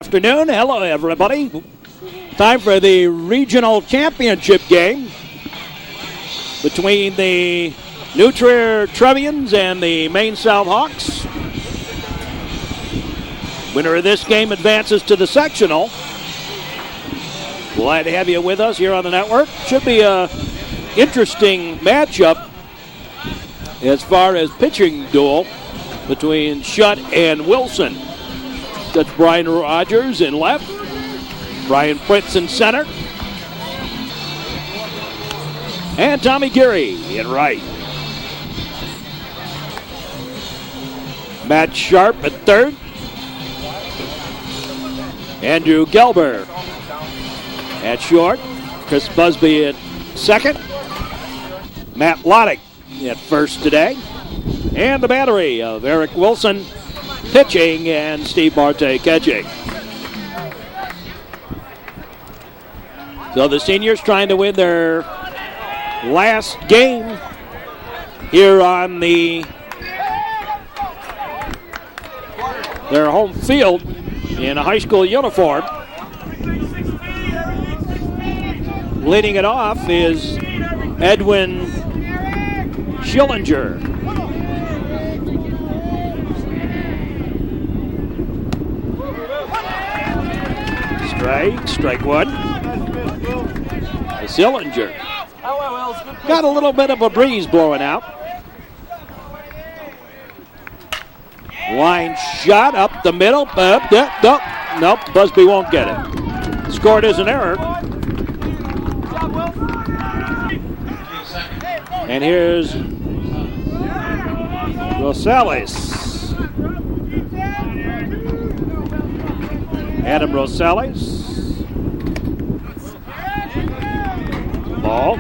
afternoon. Hello, everybody. Time for the regional championship game between the New Trier Trevians and the Maine South Hawks. Winner of this game advances to the sectional. Glad to have you with us here on the network. Should be an interesting matchup as far as pitching duel between Shutt and Wilson. That's Brian Rogers in left, Brian Fritz in center, and Tommy Geary in right. Matt Sharp at third, Andrew Gelber at short, Chris Busby at second, Matt Loddick at first today, and the battery of Eric Wilson pitching and Steve Marte catching. So the seniors trying to win their last game here on their home field in a high school uniform. Leading it off is Edwin Schillinger. Strike one. Schillinger. Got a little bit of a breeze blowing out. Line shot up the middle. Nope, Busby won't get it. Scored as an error. And here's Rosales. Adam Rosales. Ball.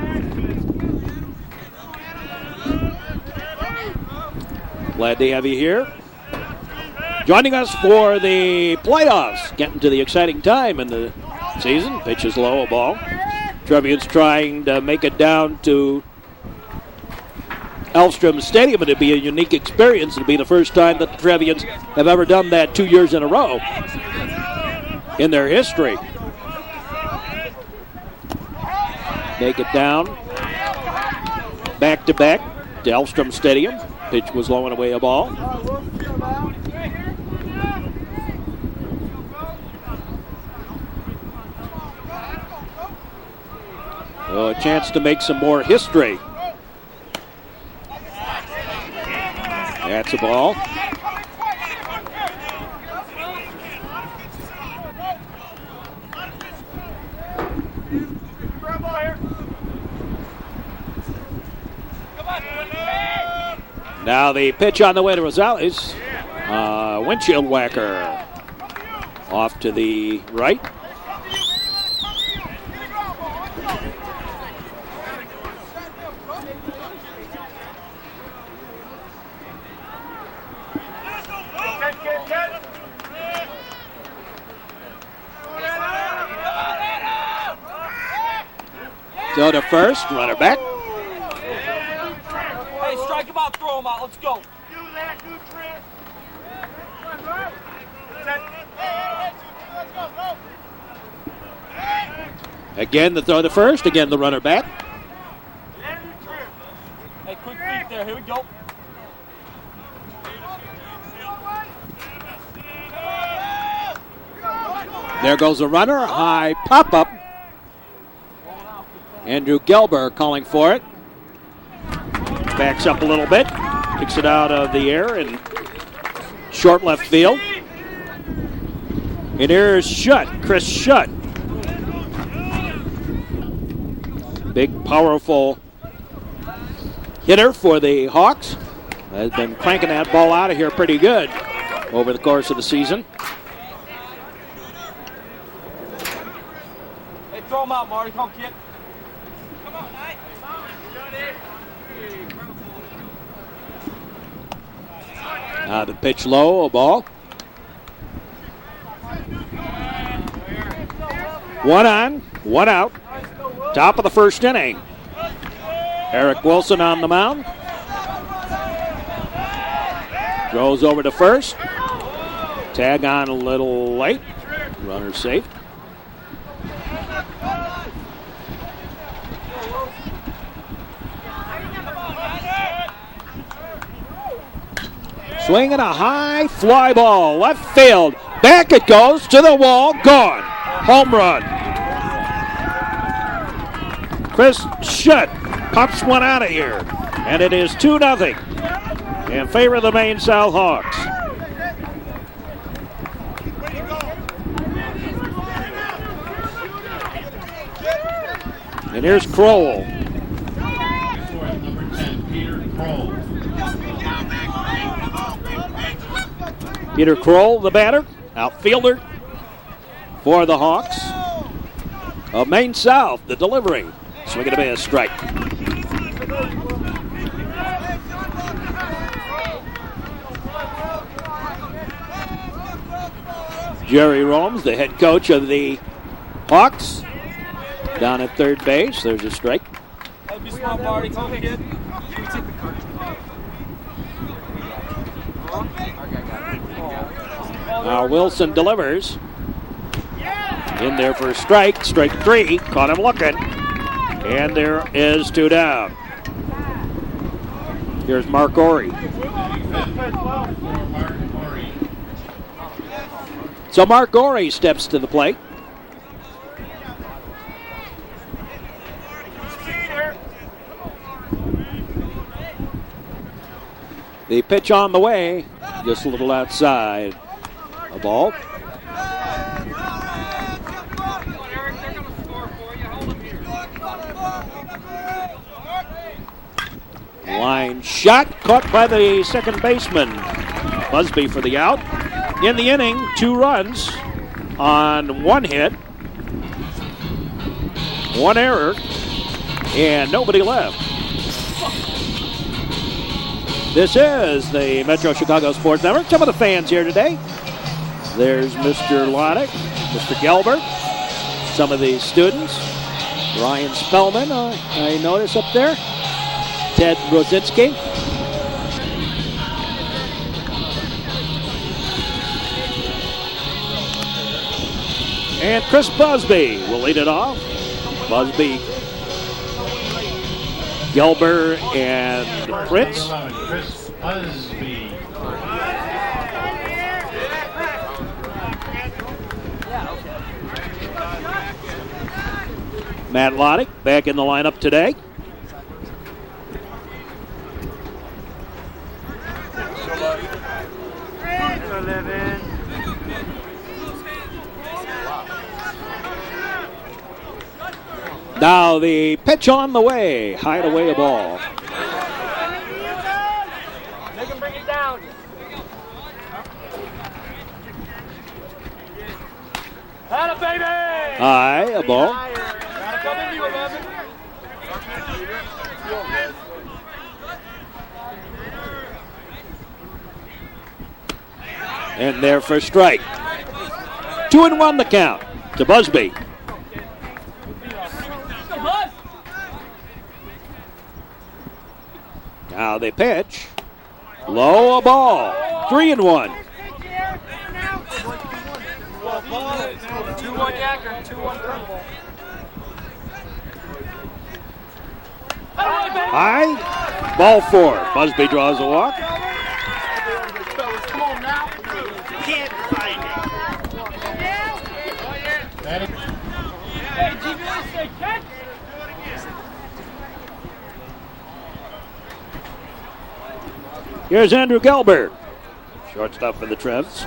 Glad to have you here. Joining us for the playoffs. Getting to the exciting time in the season. Pitch is low, a ball. Trevians trying to make it down to Elfstrom Stadium. It'd be a unique experience. It'll be the first time that the Trevians have ever done that 2 years in a row in their history. Make it down. Back to back to Elfstrom Stadium. Pitch was low and away a ball. So a chance to make some more history. That's a ball. Now the pitch on the way to Rosales. Windshield whacker. Off to the right. So to first, runner back. Hey, strike him out, throw him out, let's go. Again, the throw to first. Again, the runner back. Hey, quick feet there, here we go. There goes the runner. High pop-up. Andrew Gelber calling for it. Backs up a little bit. Kicks it out of the air in short left field. And here's Shutt, Chris Shutt. Big, powerful hitter for the Hawks. Has been cranking that ball out of here pretty good over the course of the season. Hey, throw him out, Marty. Come on, kid. Come on, Knight. The pitch low, a ball. One on, one out. Top of the first inning. Eric Wilson on the mound. Throws over to first. Tag on a little late. Runner safe. Swinging a high fly ball, left field. Back it goes to the wall, gone. Home run. Chris Schutt pops one out of here, and it is 2-0 in favor of the Maine South Hawks. And here's Kroll. Peter Kroll, the batter, outfielder for the Hawks. Of Maine South, the delivery. Swinging to be a strike. Jerry Romes, the head coach of the Hawks, down at third base. There's a strike. That'd be small party. Come on, kid. Now Wilson delivers. In there for a strike. Strike 3. Caught him looking. And there is 2 down. Here's Mark Orey. So Mark Orey steps to the plate. The pitch on the way, just a little outside. A ball. Line shot, caught by the second baseman. Busby for the out. In the inning, 2 runs on 1 hit, 1 error, and nobody left. This is the Metro Chicago Sports Network. Some of the fans here today. There's Mr. Lonick, Mr. Gelbert, some of the students. Ryan Spellman, I notice up there. Ted Rosinski. And Chris Busby will lead it off. Busby, Gelber, and Fritz. Chris Busby. Matt Lonick back in the lineup today. Now the pitch on the way. Hide away a ball. Make him bring it down. Atta baby! High, a ball. Gotta come in you, 11. And there for strike. 2-1 the count to Busby. Now they pitch. Low, a ball. 3-1. 2-1 Yacker, 2-1 Purple. High, ball 4. Busby draws a walk. Come on now. Can't find it. Hey, GBS, say catch. Here's Andrew Gelber, shortstop for the Trevs.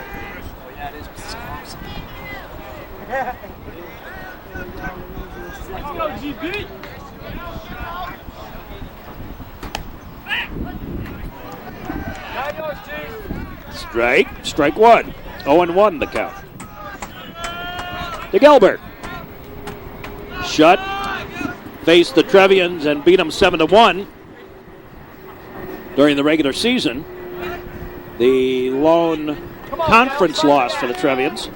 Let's go, GB. Strike 1. 0-1 the count. To Gelber. Schutt faced the Trevians and beat them 7-1 during the regular season. The lone conference loss for the Trevians.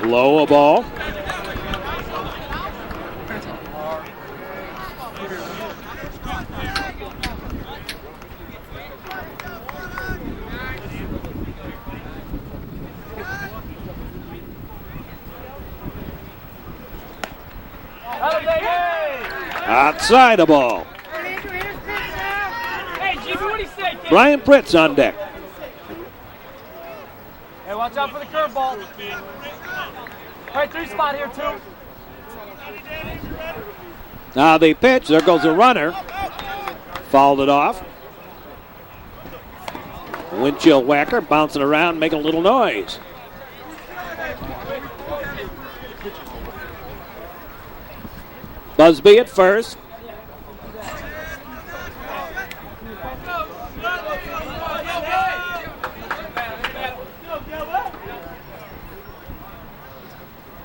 Low, a ball. Outside the ball. Hey, Jimmy, what do you say? Brian Pritz on deck. Hey, watch out for the curveball. Right, 3 spot here, too. Now the pitch. There goes the runner. Fouled it off. Windshield whacker bouncing around, making a little noise. Busby at first.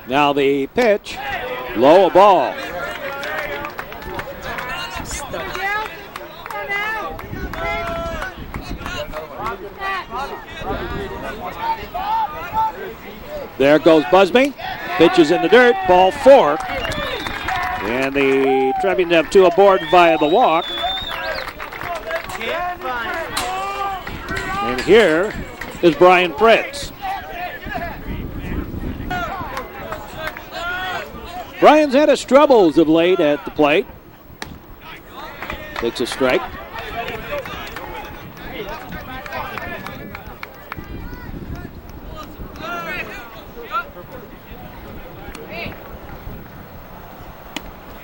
Now the pitch. Low, a ball. There goes Busby. Pitch is in the dirt. Ball 4. And the Trevians have 2 aboard via the walk. And here is Brian Pritz. Brian's had his troubles of late at the plate. Takes a strike.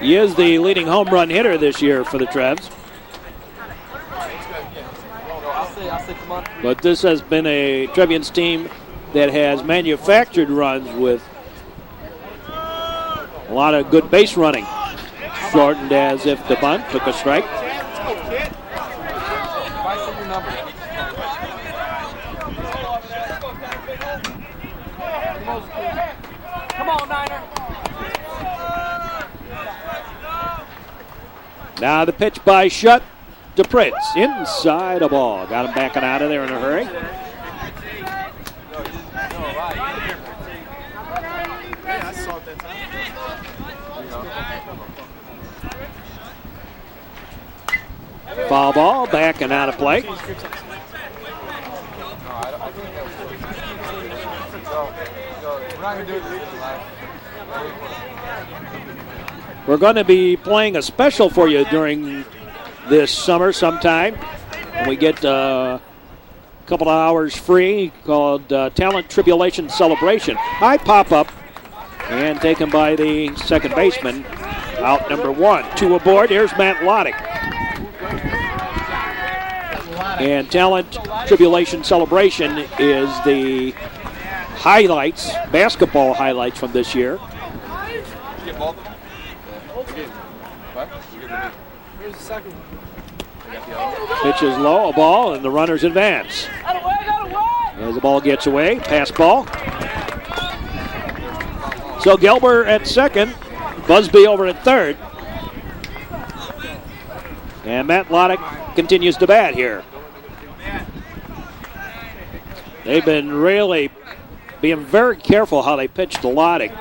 He is the leading home run hitter this year for the Trevs. But this has been a Trevians team that has manufactured runs with a lot of good base running. Shortened as if the bunt took a strike. Come on, Niner. Now the pitch by Shutt to Pritz. Inside a ball. Got him backing out of there in a hurry. Foul ball, backing out of play. We're going to be playing a special for you during this summer sometime. We get a couple of hours free called Talent Tribulation Celebration. High pop-up and taken by the second baseman, out number 1. 2 aboard. Here's Matt Loddick. And Talent Tribulation Celebration is the highlights, basketball highlights from this year. Here's the second. Pitch is low, a ball, and the runners advance. As the ball gets away, pass ball. So Gelber at second, Busby over at third. And Matt Loddick continues to bat here. They've been really being very careful how they pitch to Loddick.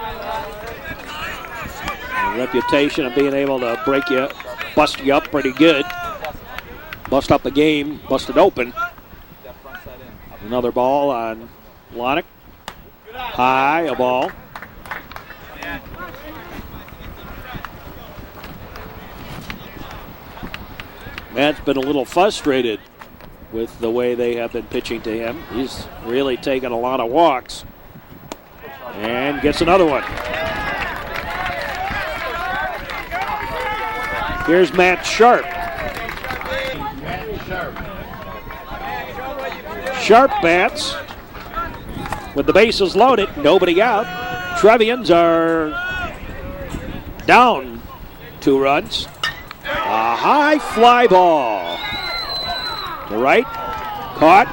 A reputation of being able to break you, bust you up pretty good. Bust up the game, bust it open. Another ball on Loddick. High, a ball. Matt's been a little frustrated with the way they have been pitching to him. He's really taken a lot of walks. And gets another one. Here's Matt Sharp. Sharp bats with the bases loaded, nobody out. Trevians are down 2 runs. A high fly ball to right, caught,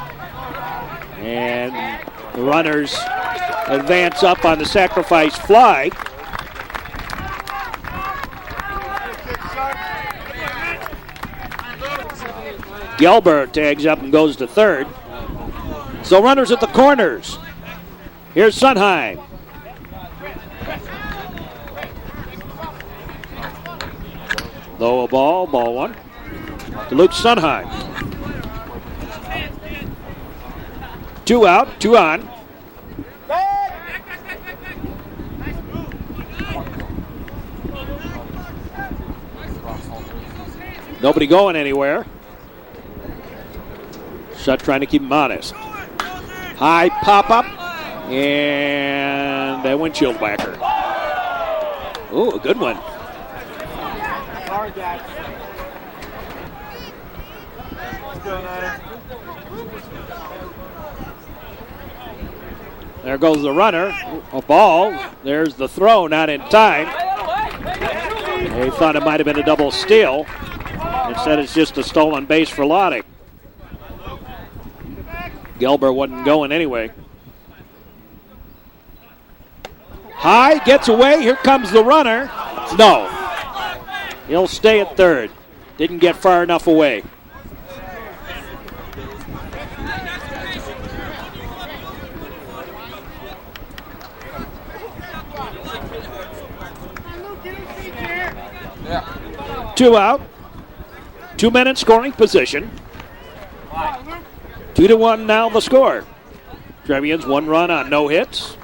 and the runners advance up on the sacrifice fly. Gelber tags up and goes to third. So runners at the corners. Here's Sunheim. Low a ball, ball 1. To Luke Sunheim. 2 out, 2 on. Nobody going anywhere. Shutt trying to keep him honest. High pop-up. And a windshield whacker. Ooh, a good one. There goes the runner. A ball. There's the throw, not in time. They thought it might have been a double steal. Instead, it's just a stolen base for Lottie. Gelber wasn't going anyway. High, gets away. Here comes the runner. No. He'll stay at third. Didn't get far enough away. Two out. 2 minutes scoring position. 2-1 now the score. Trevians 1 run on no hits.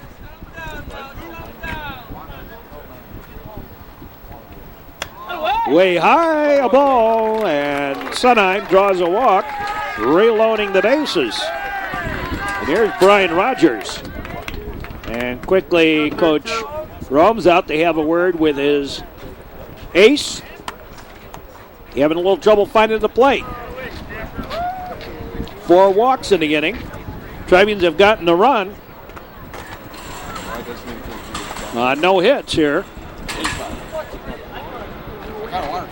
Way high, a ball, and Sunheim draws a walk, reloading the bases. And here's Brian Rogers. And quickly, Coach roams out to have a word with his ace. He having a little trouble finding the plate. 4 walks in the inning. Trevians have gotten the run. No hits here.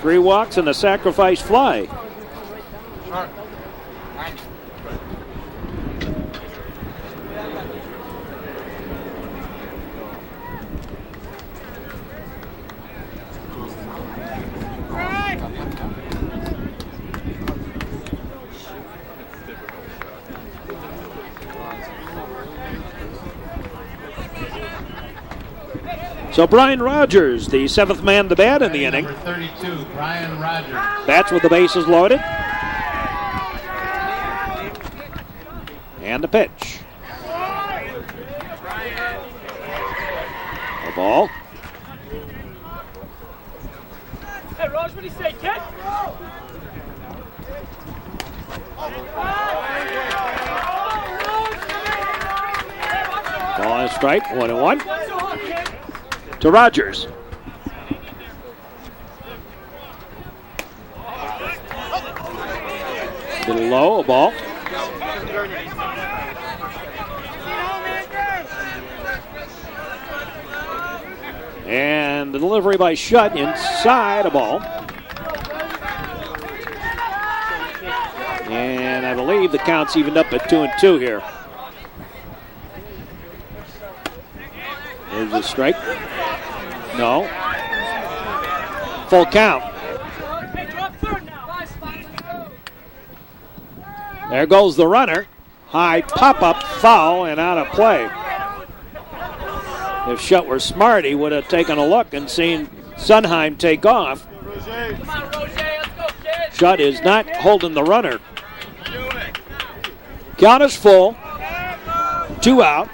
3 walks and a sacrifice fly. So Brian Rogers, the 7th man to bat in the inning. Number 32, Brian Rogers. Bats with the bases loaded. And the pitch. A ball. Hey, Raj, what do you say, kid? Ball and strike, 1-1. To Rogers. Little low, a ball. And the delivery by Shutt inside, a ball. And I believe the count's evened up at 2-2 here. There's a strike. No. Full count. There goes the runner. High pop-up, foul, and out of play. If Shutt were smart, he would have taken a look and seen Sunheim take off. Shutt is not holding the runner. Count is full. 2 out.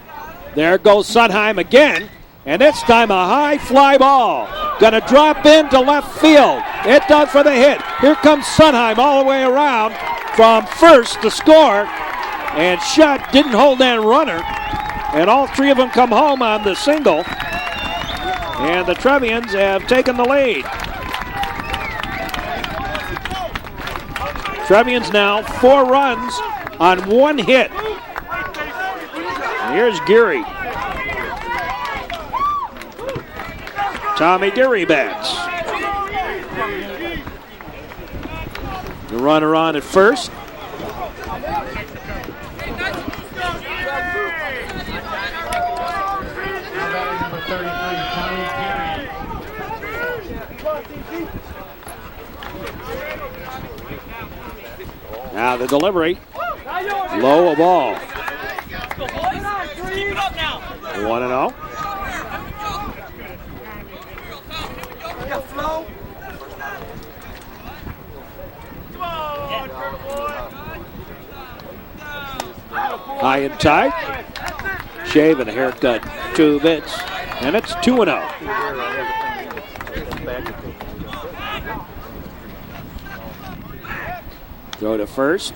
There goes Sunheim again. And this time a high fly ball. Gonna drop into left field. It does for the hit. Here comes Sunheim all the way around from first to score. And Shutt didn't hold that runner. And all 3 of them come home on the single. And the Trevians have taken the lead. Trevians now 4 runs on 1 hit. And here's Geary. Tommy Geary bats. The runner on at first. Number 33, Tommy Geary. Now the delivery. Low, a ball. 1-0. High and tight. Shave and a haircut. 2 bits. And it's 2-0. Throw to first.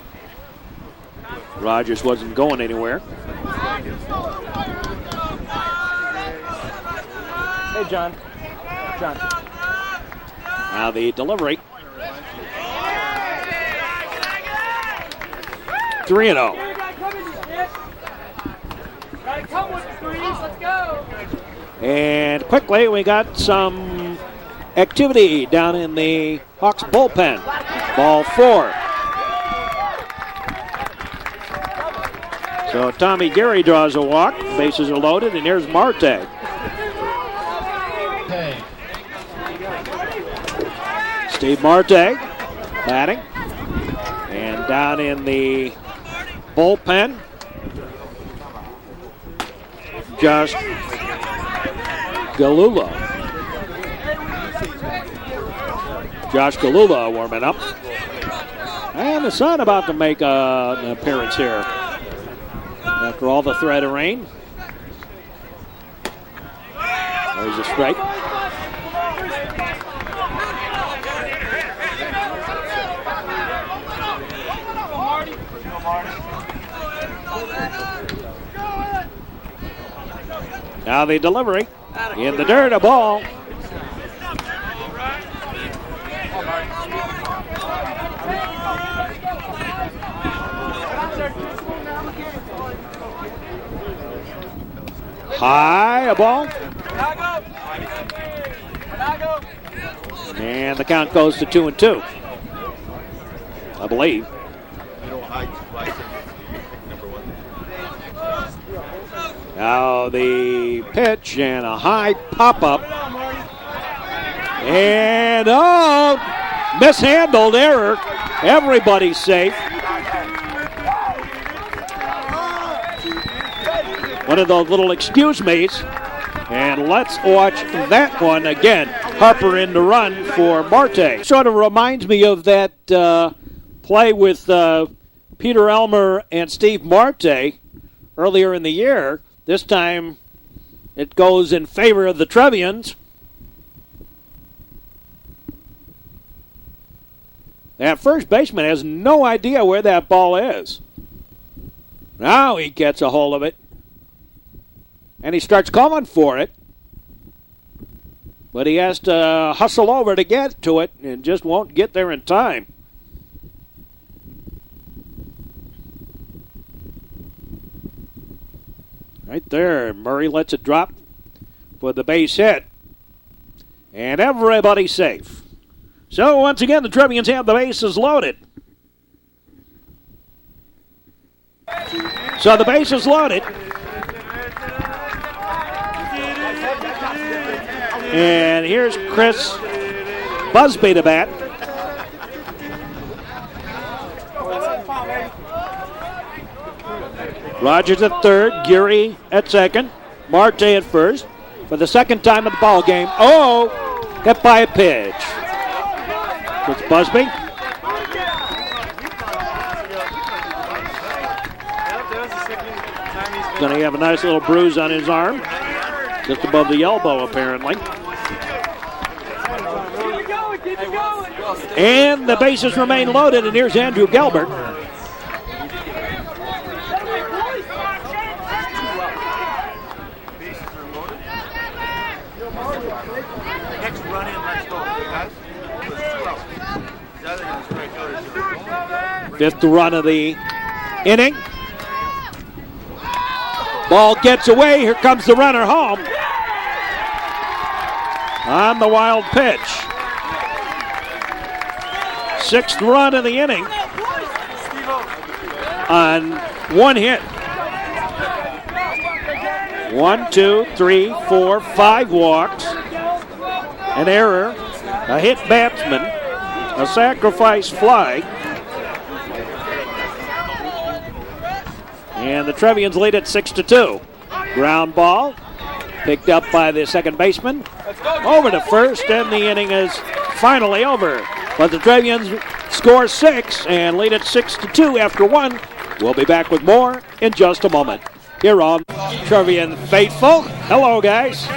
Rogers wasn't going anywhere. Hey, John. John. Now the delivery. 3-0. Come with the threes. Let's go. And quickly, we got some activity down in the Hawks bullpen. Ball 4. So Tommy Gary draws a walk. Bases are loaded, and here's Marte. Steve Marte batting. And down in the bullpen, Josh Galula. Josh Galula warming up. And the sun about to make an appearance here. After all the threat of rain. There's a strike. Now the delivery. In the dirt, a ball. High, a ball. And the count goes to 2-2. I believe. Now the pitch and a high pop-up. And mishandled error. Everybody's safe. One of those little excuse me's. And let's watch that one again. Harper in the run for Marte. Sort of reminds me of that play with Peter Elmer and Steve Marte earlier in the year. This time it goes in favor of the Trevians. That first baseman has no idea where that ball is. Now he gets a hold of it. And he starts calling for it. But he has to hustle over to get to it and just won't get there in time. Right there, Murray lets it drop for the base hit. And everybody's safe. So once again, the Trevians have the bases loaded. So the base is loaded. And here's Chris Busby to bat. Rogers at third, Geary at second, Marte at first. For the second time in the ball game. Hit by a pitch. It's Busby. Going to have a nice little bruise on his arm. Just above the elbow, apparently. And the bases remain loaded, and here's Andrew Gelbert. Fifth run of the inning. Ball gets away. Here comes the runner home. On the wild pitch. Sixth run of the inning. On one hit. 1, 2, 3, 4, 5 walks. An error. A hit batsman. A sacrifice fly. And the Trevians lead at 6-2. Ground ball. Picked up by the second baseman. Over to first, and the inning is finally over. But the Trevians score 6 and lead at 6-2 after 1. We'll be back with more in just a moment. Here on Trevian Faithful. Hello, guys.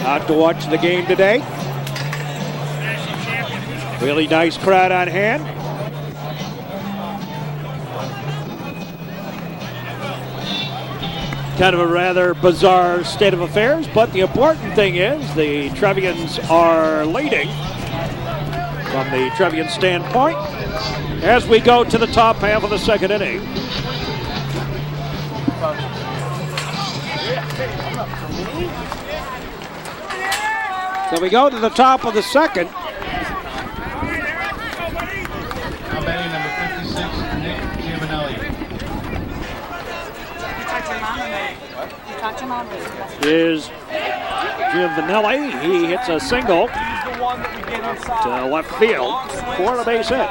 Out to watch the game today. Really nice crowd on hand. Kind of a rather bizarre state of affairs, but the important thing is the Trevians are leading from the Trevian standpoint as we go to the top half of the second inning. So we go to the top of the second. Now batting number 56, Nick Giaminelli. Is Giovanelli. He hits a single to left field for a base hit.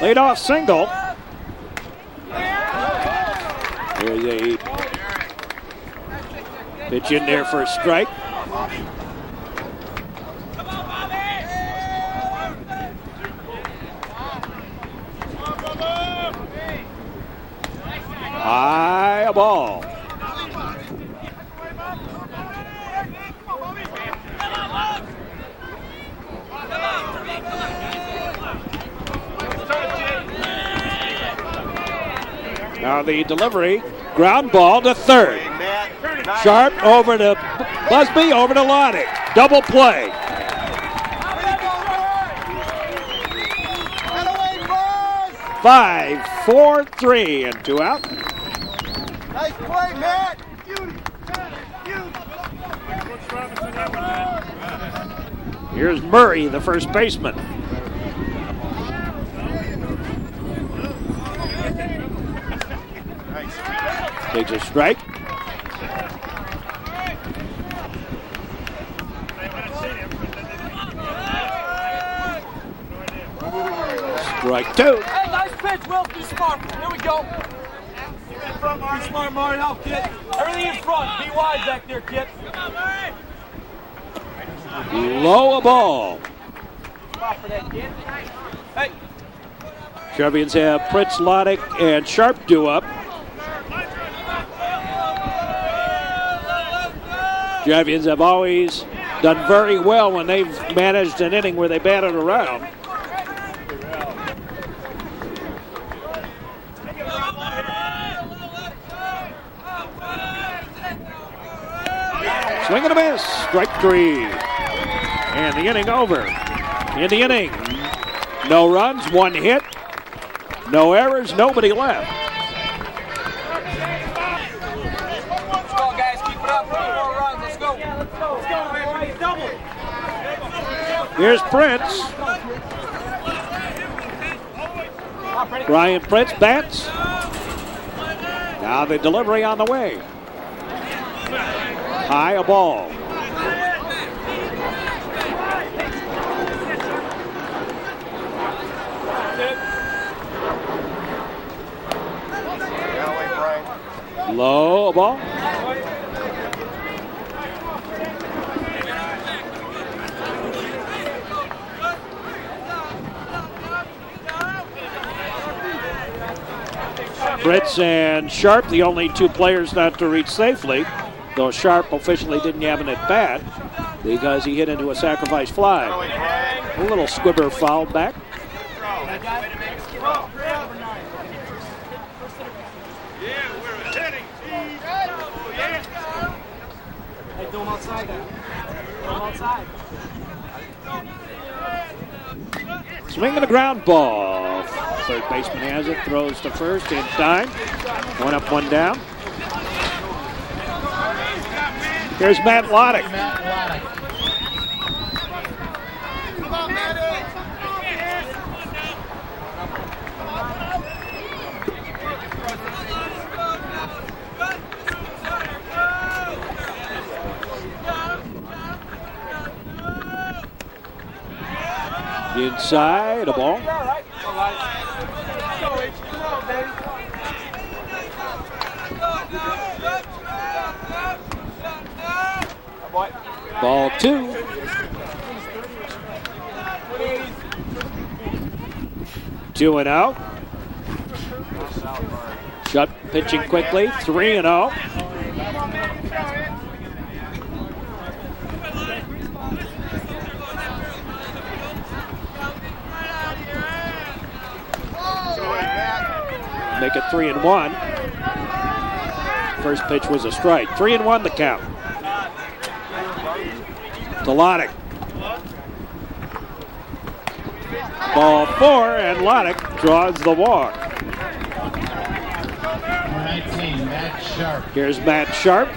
Leadoff single. Here's a pitch in there for a strike. High a ball. Now the delivery, ground ball to third. Sharp over to Busby, over to Lottie. Double play. Five, 4, 3, and 2 out. Nice play, Matt. Here's Murray, the first baseman. Takes a strike. Strike 2. Hey, nice pitch, Will. Be smart. Here we go. Be smart, Marty. Help, kid. Everything in front. Be wide back there, kid. Low a ball. For that kid. Hey. Trevians have Pritz, Loddick, and Sharp due up. Trevians have always done very well when they've managed an inning where they batted around. Swing and a miss, strike 3. And the inning over. In the inning, no runs, 1 hit, no errors, nobody left. Let's go, guys. Keep it up. 3 more runs. Let's go. Let's go. Double. Here's Prince. Brian Prince bats. Now the delivery on the way. High a ball. Low a ball. Fritz and Sharp, the only 2 players not to reach safely, though Sharp officially didn't have an at bat because he hit into a sacrifice fly. A little squibber foul back. Hey, do him outside there. Do him outside. Swinging a ground ball. Third baseman has it, throws to first in time. 1 up, 1 down. Here's Matt Loddick. Come on, Matty. Inside, a ball. Ball 2. Two and out. Shutt pitching quickly, 3-0. Make it 3-1. First pitch was a strike. 3-1 the count. To Loddick. Ball 4, and Loddick draws the walk. Number 19, Matt Sharp. Here's Matt Sharp.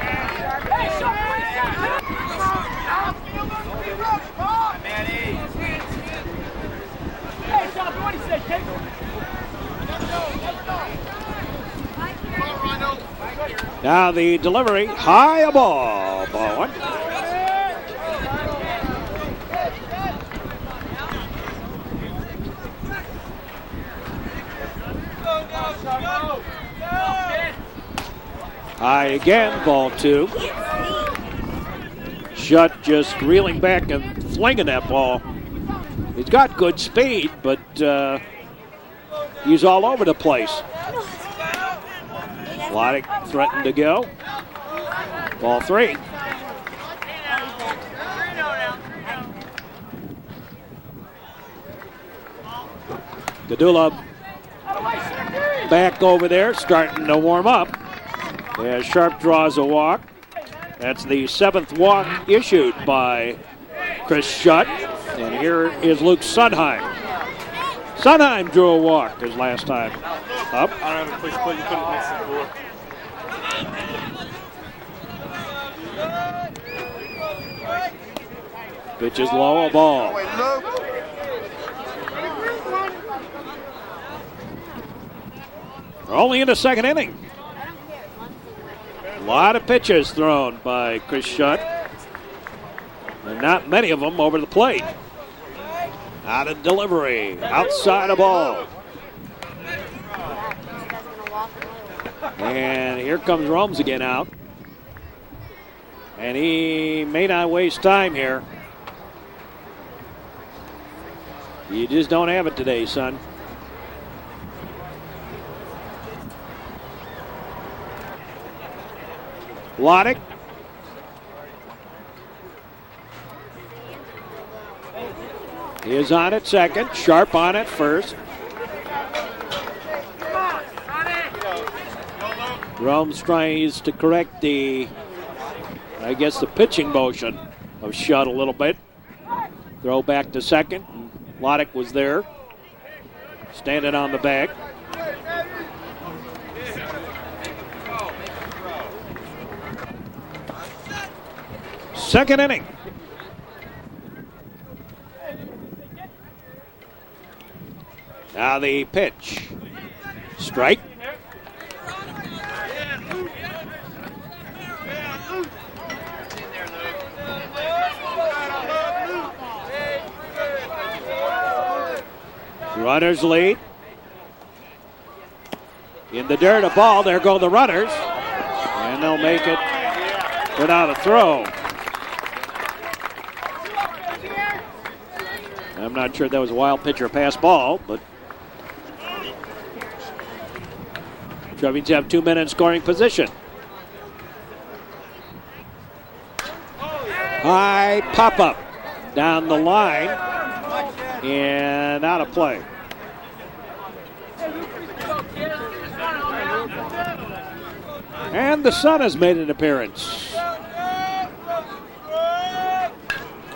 Now the delivery, high a ball. Ball 1. High again, ball 2. Shutt just reeling back and flinging that ball. He's got good speed, but he's all over the place. Loddick threatened to go. Ball 3. Gadula back over there, starting to warm up. As Sharp draws a walk. That's the 7th walk issued by Chris Shutt. And here is Luke Sundheim. Sundheim drew a walk his last time up. I don't have a place to put it. You put it next to the door. Pitch is low, a ball. We're only in the 2nd inning. A lot of pitches thrown by Chris Shutt. And not many of them over the plate. Out of delivery, outside a ball. And here comes Romes again out. And he may not waste time here. You just don't have it today, son. Loddick. He is on at second. Sharp on at first. Romes tries to correct the pitching motion of Shutt a little bit. Throw back to second. Loddick was there, standing on the bag. Second inning. Now the pitch. Strike. Runners lead. In the dirt, a ball. There go the runners. And they'll make it without a throw. I'm not sure that was a wild pitch or pass ball, but Trevians have 2 men in scoring position. High pop-up down the line and out of play. And the sun has made an appearance.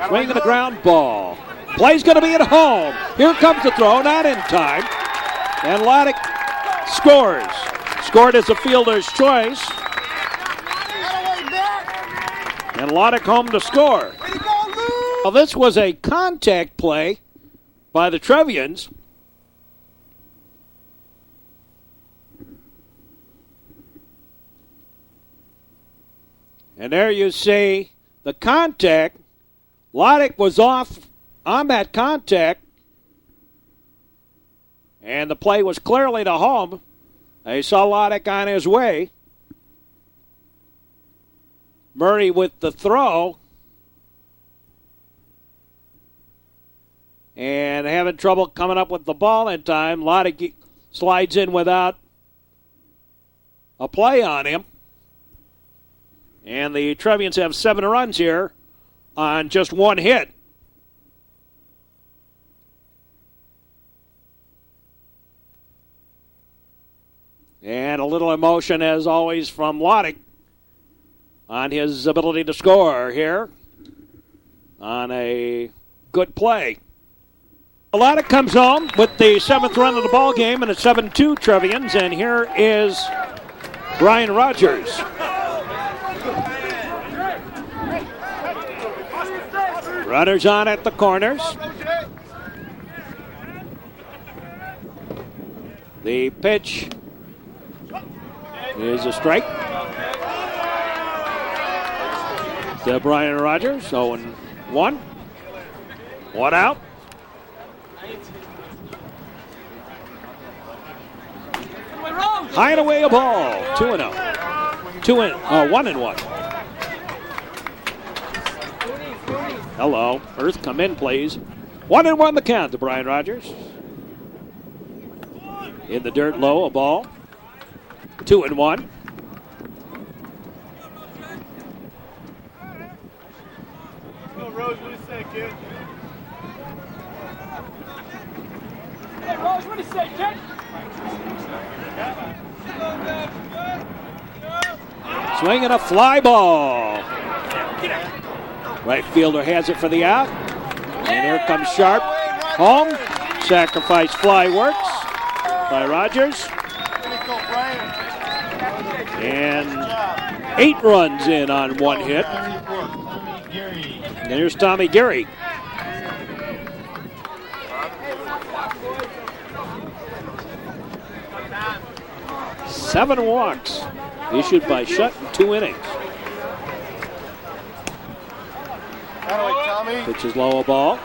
Swing of the ground ball. Play's going to be at home. Here comes the throw, not in time. And Loddick scores. Scored as a fielder's choice. And Loddick home to score. Well, this was a contact play by the Trevians. And there you see the contact. Loddick was off on that contact. And the play was clearly to home. They saw Loddick on his way. Murray with the throw. And having trouble coming up with the ball in time. Loddick slides in without a play on him. And the Trevians have 7 runs here on just 1 hit. And a little emotion, as always, from Loddick on his ability to score here on a good play. Loddick comes home with the 7th run of the ball game, and it's 7-2 Trevians. And here is Brian Rogers. Runners on at the corners. The pitch is a strike to Brian Rogers. 0-1. 1 out. High and away a ball. 2-0. 1-1. Hello. Earth, come in, please. 1-1 the count to Brian Rogers. In the dirt low, a ball. 2-1. Oh, Rose, what do you say, kid? Hey, Rose, what do you say, kid? Swinging a fly ball. Right fielder has it for the out. And here comes Sharp. Home. Sacrifice fly works by Rogers. And 8 runs in on 1 hit. And here's Tommy Gary. Seven walks issued by Shutt in 2 innings. Pitches low, a ball.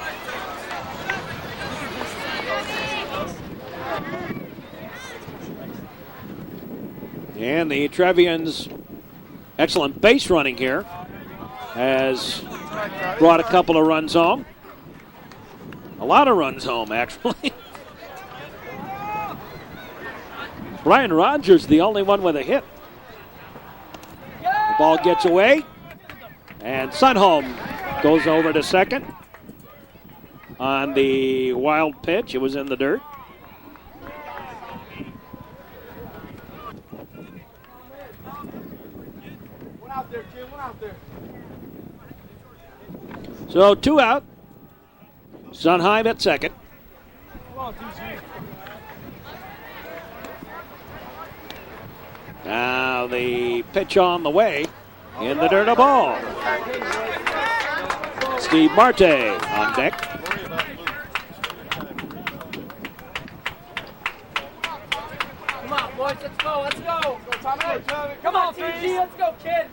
And the Trevians' excellent base running here has brought a couple of runs home. A lot of runs home, actually. Brian Rogers, the only one with a hit. The ball gets away, and Sunholm goes over to second on the wild pitch. It was in the dirt. One out there, kid. One out there. So 2 out. Sunheim at second. Now the pitch on the way. In the dirt, a ball. Steve Marte on deck. Come on, boys, let's go, let's go. Come on, TG, let's go, kid.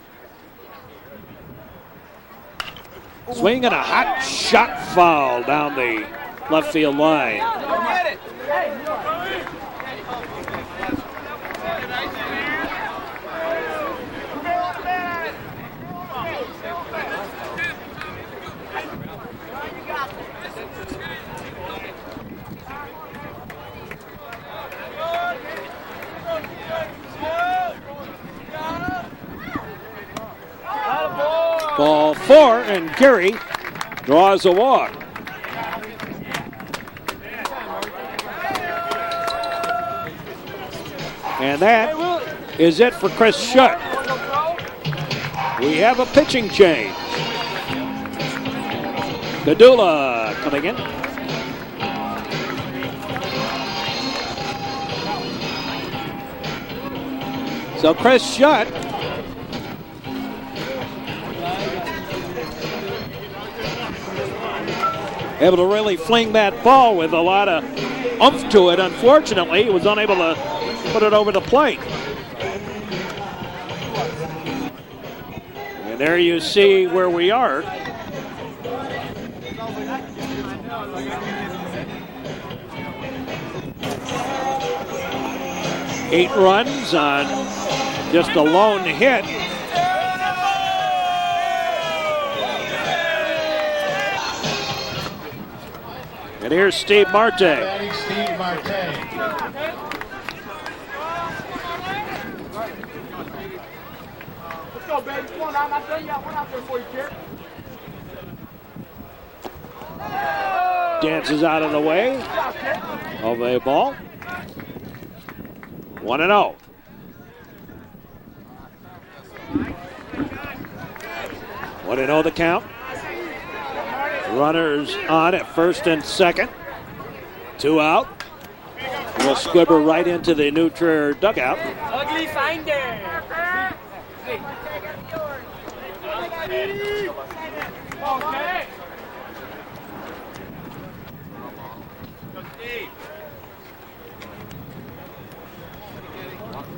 Swinging a hot shot foul down the left field line. Go get it. Ball 4, and Gary draws a walk. And that is it for Chris Shutt. We have a pitching change. Gadula coming in. So Chris Shutt able to really fling that ball with a lot of oomph to it. Unfortunately, he was unable to put it over the plate. And there you see where we are. Eight runs on just a lone hit. And here's Steve Marte. Steve Marte. not done yet. One out there for you, kid. Dances out of the way of a ball. 1-0. What to know the count? Runners on at first and second. 2 out. We'll squibber right into the New Trier dugout. Ugly finder. Okay.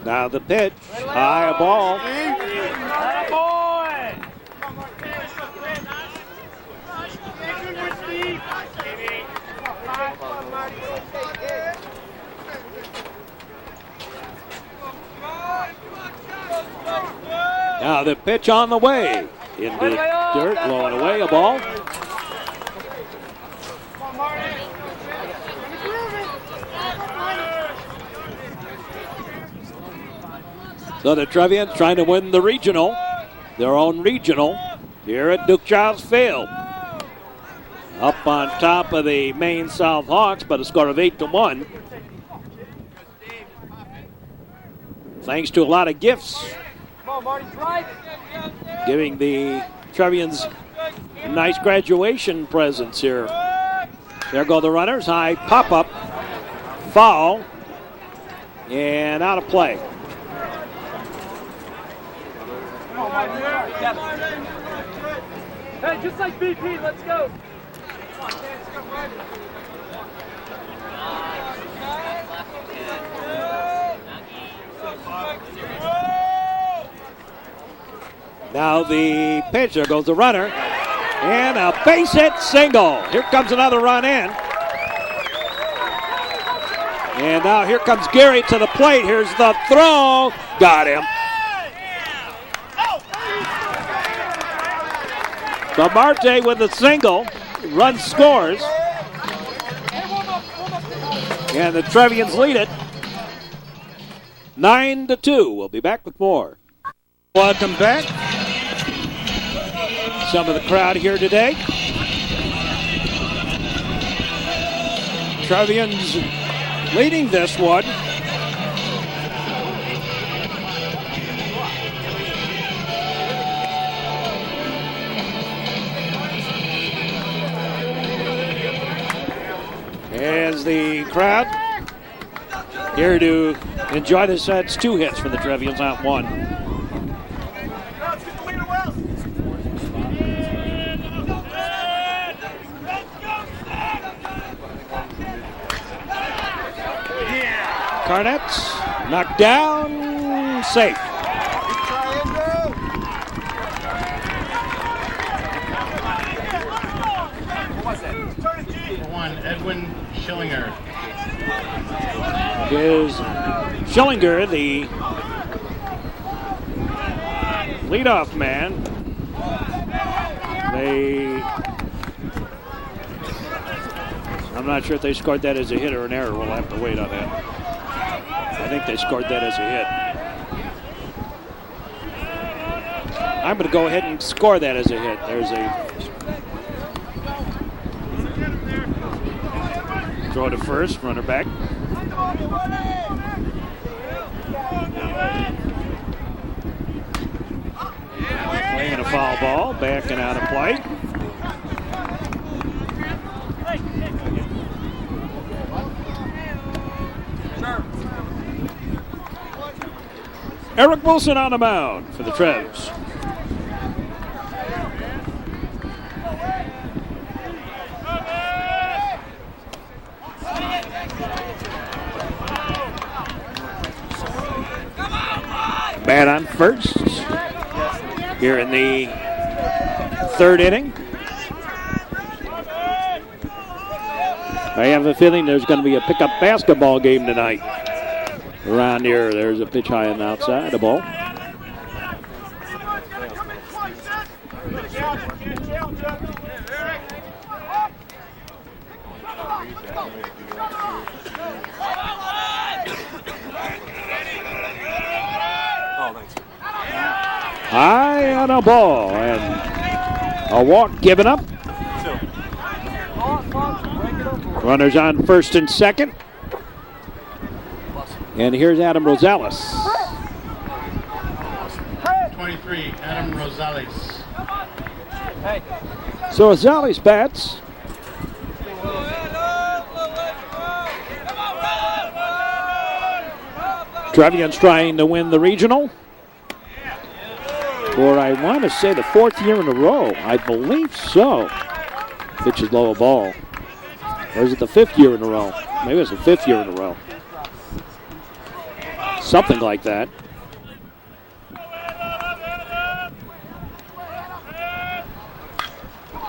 Now the pitch. High ball. Atta boy. Now the pitch on the way. Into the dirt, blowing away a ball. So the Trevians trying to win the regional, their own regional, here at Duke Childs Field. Up on top of the Maine South Hawks by a score of 8-1. Thanks to a lot of gifts, giving the Trevians nice graduation presents here. There go the runners. High pop-up, foul, and out of play. Hey, just like BP, let's go. Now the pitch, there goes the runner, and a base hit single. Here comes another run in. And now here comes Gary to the plate. Here's the throw. Got him. So Marte with the single, run scores. And the Trevians lead it 9-2. We'll be back with more. Welcome back. Some of the crowd here today. Trevians leading this one. As the crowd here to enjoy this, it's 2 hits for the Trevians, not 1. Carnets knocked down, safe. Edwin Schillinger. Is Schillinger the leadoff man? I'm not sure if they scored that as a hit or an error. We'll have to wait on that. I think they scored that as a hit. I'm going to go ahead and score that as a hit. There's a throw to first, runner back. Playing a foul ball, back and out of play. Eric Wilson on the mound for the Trevs. Bat on first here in the 3rd inning. I have a feeling there's going to be a pickup basketball game tonight around here. There's a pitch high on the outside, the ball. High on a ball, and a walk given up. Runners on first and second. And here's Adam Rosales. 23, Adam Rosales. So Rosales bats. Trevians trying to win the regional. For I want to say the fourth year in a row. I believe so. Pitches low a ball. Or is it the fifth year in a row? Maybe it's the fifth year in a row. Something like that.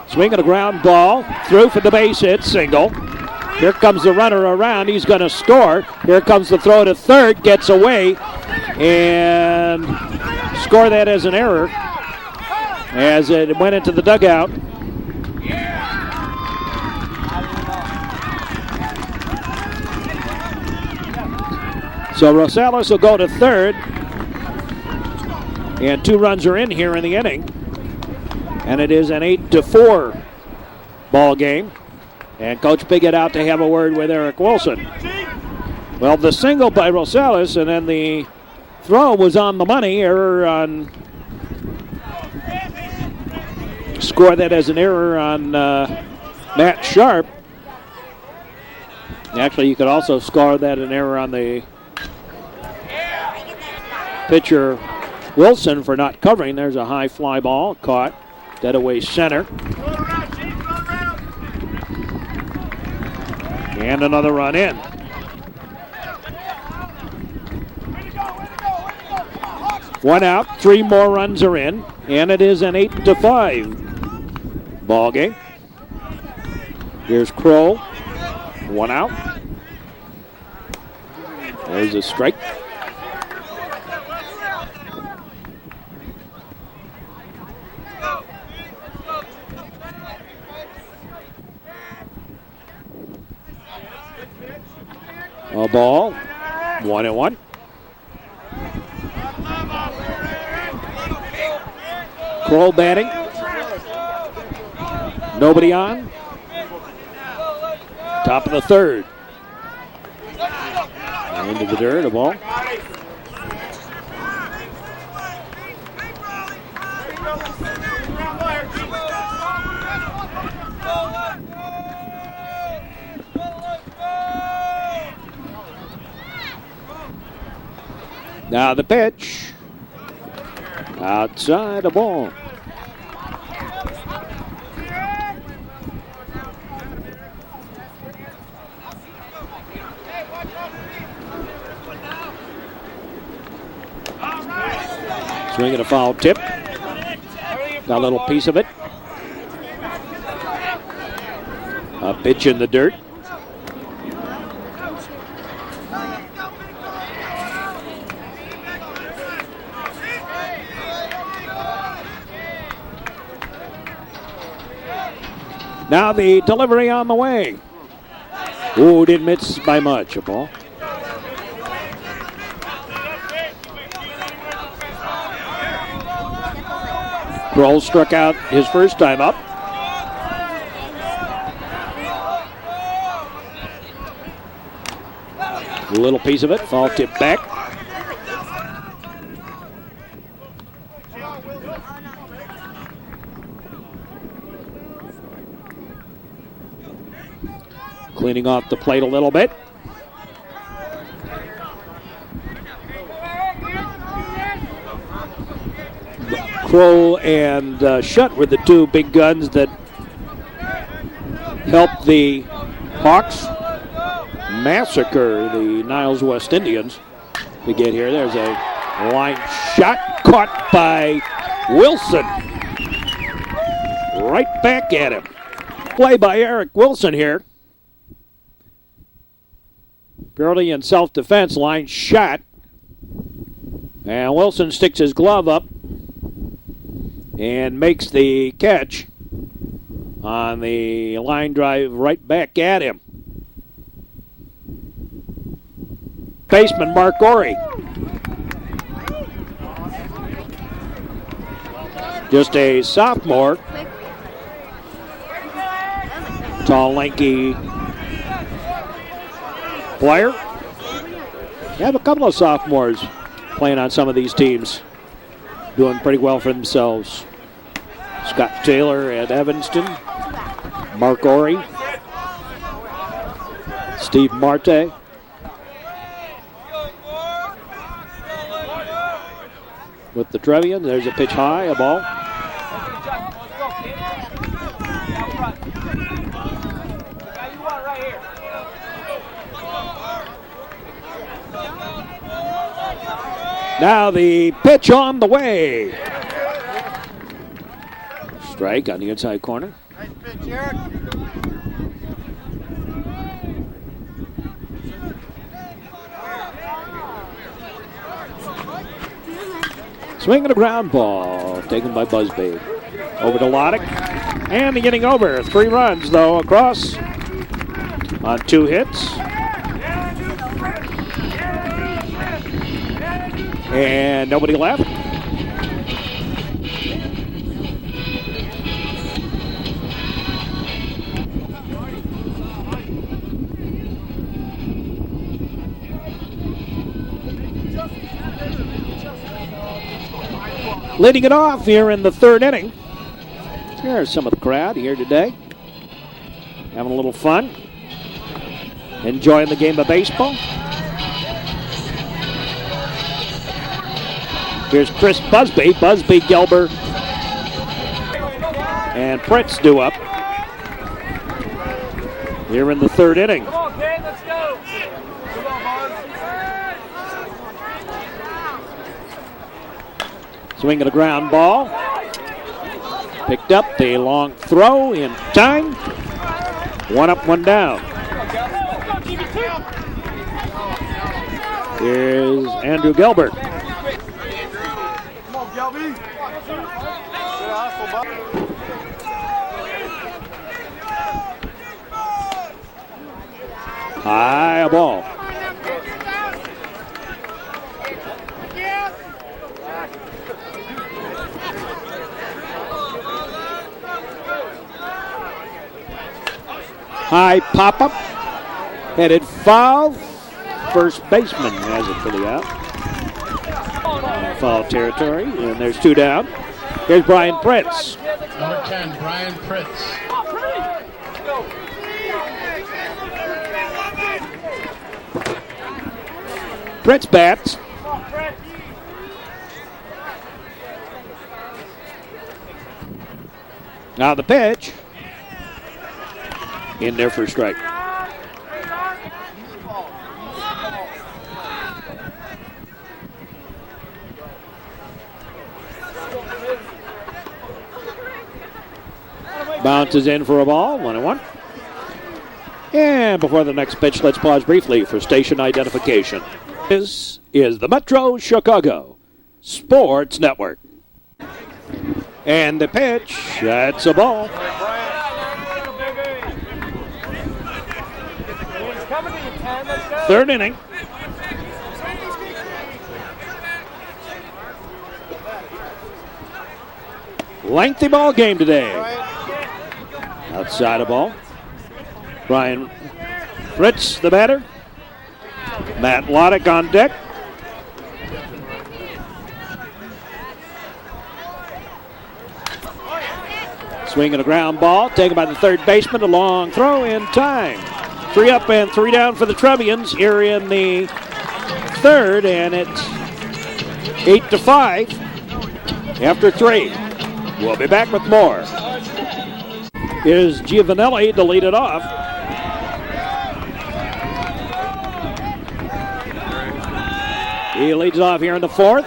Swinging a ground ball. Through for the base hit. Single. Here comes the runner around. He's going to score. Here comes the throw to third. Gets away. And score that as an error. As it went into the dugout. So Rosales will go to third. And 2 runs are in here in the inning. And it is an 8-4 ball game. And Coach Piggott out to have a word with Eric Wilson. Well, the single by Rosales and then the throw was on the money. Error on... Score that as an error on Matt Sharp. Actually, you could also score that an error on the pitcher Wilson for not covering. There's a high fly ball caught. Dead away center. And another run in. One out, 3 more runs are in, and it is an 8-5 ball game. Here's Kroll. 1 out. There's a strike. A ball, 1-1. Kroll batting. Nobody on. Top of the third. Into the dirt, a ball. Now the pitch. Outside, a ball. Swinging a foul tip. Got a little piece of it. A pitch in the dirt. Now the delivery on the way. Ooh, didn't miss by much, a ball. Kroll struck out his first time up. A little piece of it, foul tip back. Cleaning off the plate a little bit. Kroll and Shutt were the 2 big guns that helped the Hawks massacre the Niles West Indians to get here. There's a line shot caught by Wilson. Right back at him. Play by Eric Wilson here. Purely in self-defense, line shot. And Wilson sticks his glove up and makes the catch on the line drive right back at him. Baseman Mark Gorey. Just a sophomore. Tall, lanky player. You have a couple of sophomores playing on some of these teams, doing pretty well for themselves. Scott Taylor at Evanston, Mark Ori, Steve Marte. With the Trevians, there's a pitch high, a ball. Now the pitch on the way. Strike on the inside corner. Nice pitch, Eric. Swinging a ground ball, taken by Busby. Over to Loddick, and getting over. 3 runs, though, across on 2 hits. And nobody left. Leading it off here in the 3rd inning. There's some of the crowd here today. Having a little fun. Enjoying the game of baseball. Here's Chris Busby. Busby, Gelber, and Pritz due up. Here in the 3rd inning. Come on, kid, let's go. Come on, Buzz. Swinging a ground ball. Picked up the long throw in time. 1 up, 1 down. Here's Andrew Gelbert. Come on, Gelby. High a ball. High pop-up. Headed foul. First baseman has it for the out. Foul territory, and there's 2 down. Here's Brian Pritz. Number 10, Brian Pritz. Pritz bats. Now the pitch. In there for a strike. Bounces in for a ball, 1-1. And before the next pitch, let's pause briefly for station identification. This is the Metro Chicago Sports Network. And the pitch, that's a ball. Third inning. Lengthy ball game today. Outside of ball. Brian Fritz, the batter. Matt Loddick on deck. Swinging a ground ball, taken by the third baseman. A long throw in time. 3 up and 3 down for the Trevians here in the 3rd, and it's 8-5 after 3. We'll be back with more. Here's Giovanelli to lead it off. He leads off here in the 4th.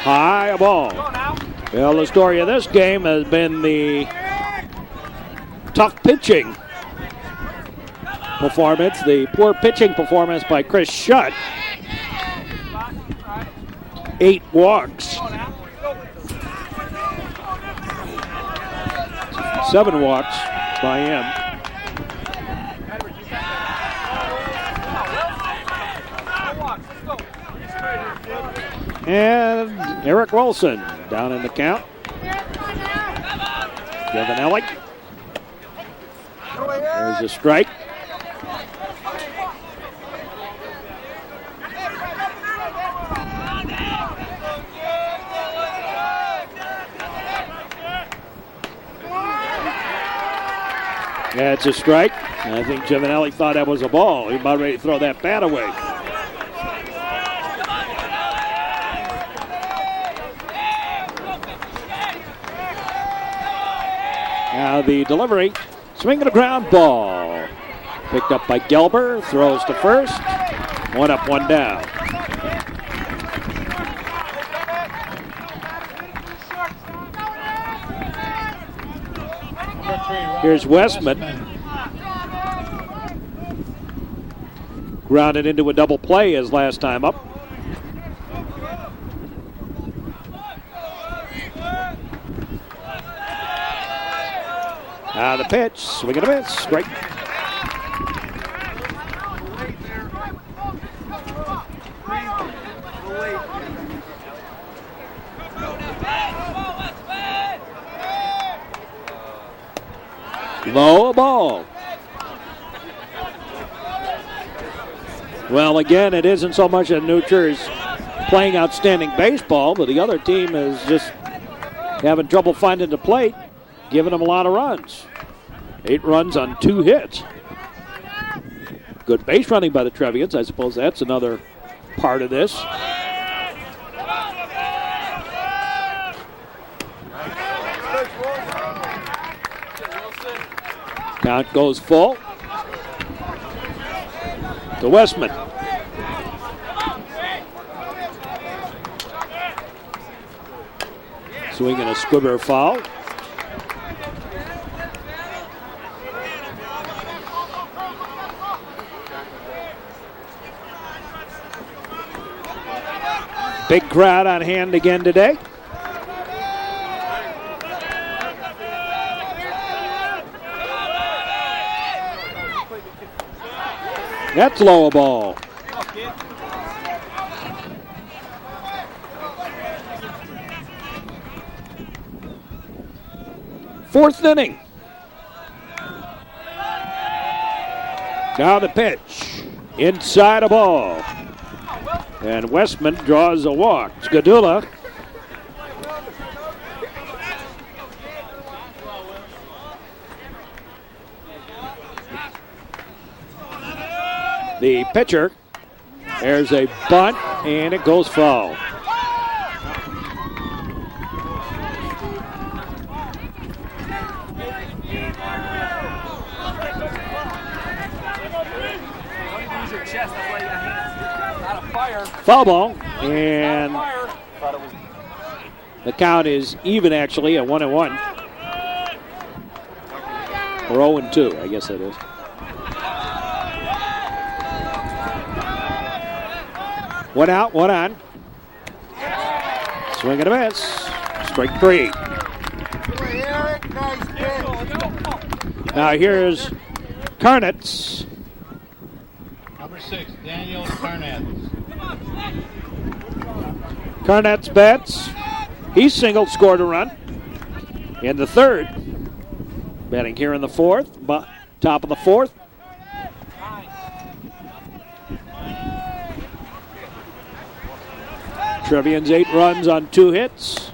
High ball. Well, the story of this game has been the tough pitching performance, the poor pitching performance by Chris Schutt. 8 walks. 7 walks by him. And Eric Wilson down in the count. Giovanelli. There's a strike. That's a strike. I think Giovanelli thought that was a ball. He was about ready to throw that bat away. Now the delivery, swinging a ground ball. Picked up by Gelber, throws to first. One up, one down. Here's Westman. Grounded into a double play his last time up. The pitch, swing and a miss, strike. Low ball. Well, again, it isn't so much that Nutcher's playing outstanding baseball, but the other team is just having trouble finding the plate, giving them a lot of runs. 8 runs on 2 hits. Good base running by the Trevians. I suppose that's another part of this. Count goes full to Westman. Swinging a squibber foul. Big crowd on hand again today. That's low ball. Fourth inning. Now the pitch. Inside a ball. And Westman draws a walk. Skadula. The pitcher. There's a bunt, and it goes foul. Foul ball, and the count is even actually at 1-1. Or 0-2, I guess that is. One out, one on. Swing and a miss. Strike 3. Now here's Karnitz. Number 6, Daniel Karnitz. Karnitz bats. He singled, scored a run. In the third. Batting here in the fourth. Top of the fourth. Trevians 8 runs on 2 hits.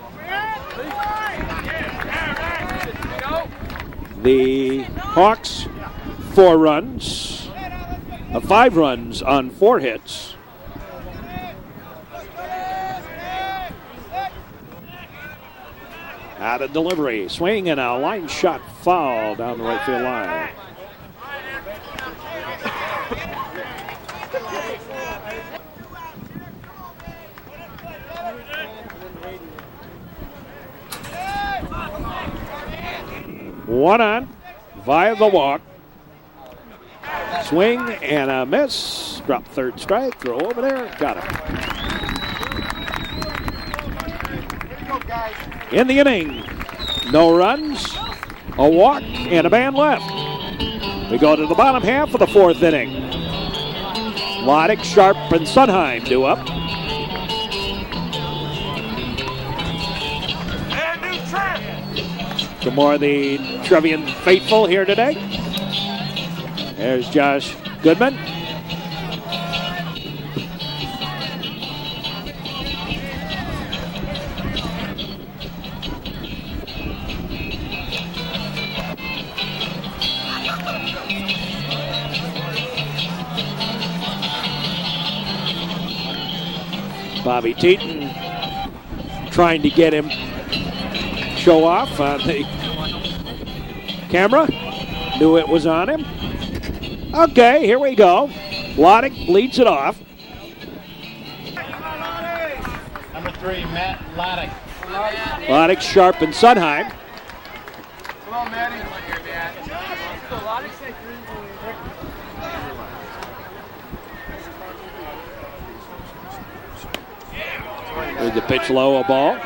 The Hawks 4 runs. 5 runs on 4 hits. Out of delivery. Swing and a line shot foul down the right field line. One on via the walk. Swing and a miss. Drop third strike. Throw over there. Got it. In the inning, no runs, a walk, and a man left. We go to the bottom half of the fourth inning. Loddick, Sharp, and Sunheim due up. Some more of the Trevian faithful here today. There's Josh Goodman. Bobby Teton trying to get him show off on the camera. Knew it was on him. Okay, here we go. Loddick leads it off. Number 3, Matt Loddick. Loddick, Sharp, and Sundheim. Come on, Maddie. With the pitch low, a ball.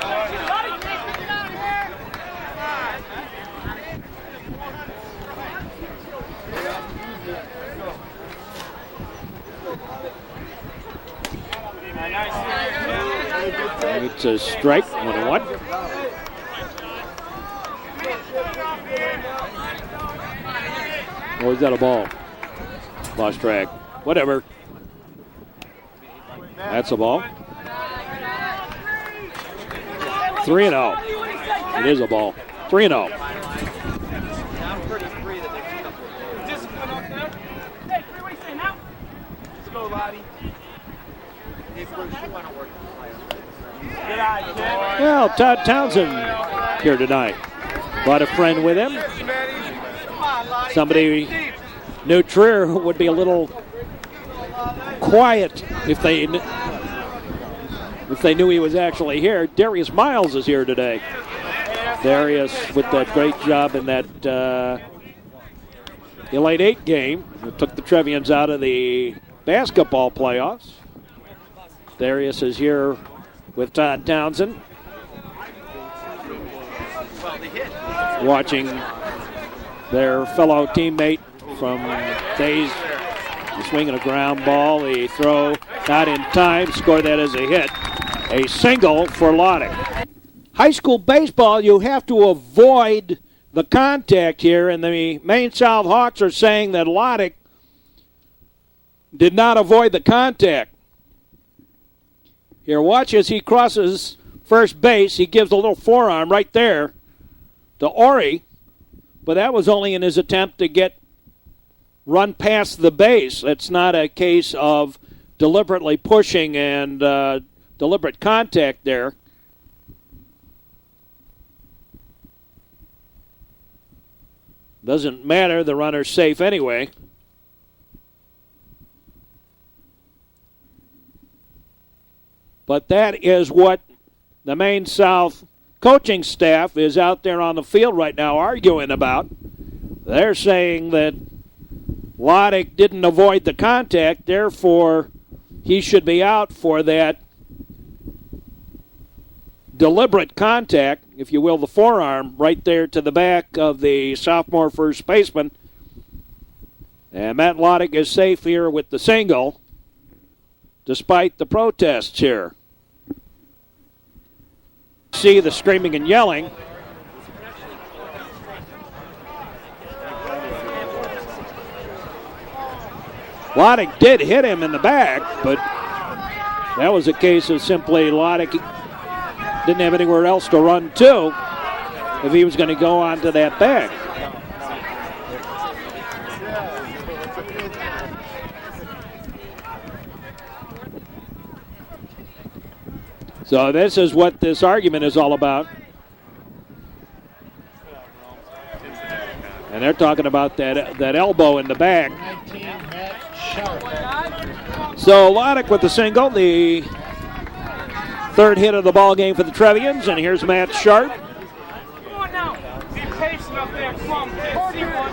It's a strike, 1-1. Or is that a ball? Lost track. Whatever. That's a ball. 3-0. It is a ball. 3-0. Well, Todd Townsend here tonight. Brought a friend with him. Somebody knew Trier would be a little quiet if they knew he was actually here. Darius Miles is here today. Darius with that great job in that Elite 8 game that took the Trevians out of the basketball playoffs. Darius is here with Todd Townsend, watching their fellow teammate from days swinging a ground ball. The throw not in time, score that as a hit. A single for Loddick. High school baseball, you have to avoid the contact here, and the Maine South Hawks are saying that Loddick did not avoid the contact. Here, watch as he crosses first base. He gives a little forearm right there to Ori, but that was only in his attempt to run past the base. It's not a case of deliberately pushing and deliberate contact there. Doesn't matter, the runner's safe anyway. But that is what the Maine South coaching staff is out there on the field right now arguing about. They're saying that Loddick didn't avoid the contact, therefore he should be out for that deliberate contact, if you will, the forearm right there to the back of the sophomore first baseman. And Matt Loddick is safe here with the single, despite the protests here. See the screaming and yelling. Loddick did hit him in the back, but that was a case of simply Loddick didn't have anywhere else to run to if he was going to go onto that back. So this is what this argument is all about. And they're talking about that elbow in the back. So Loddick with the single, the third hit of the ball game for the Trevians. And here's Matt Sharp. Come on now. Be patient up there. Come on. 41.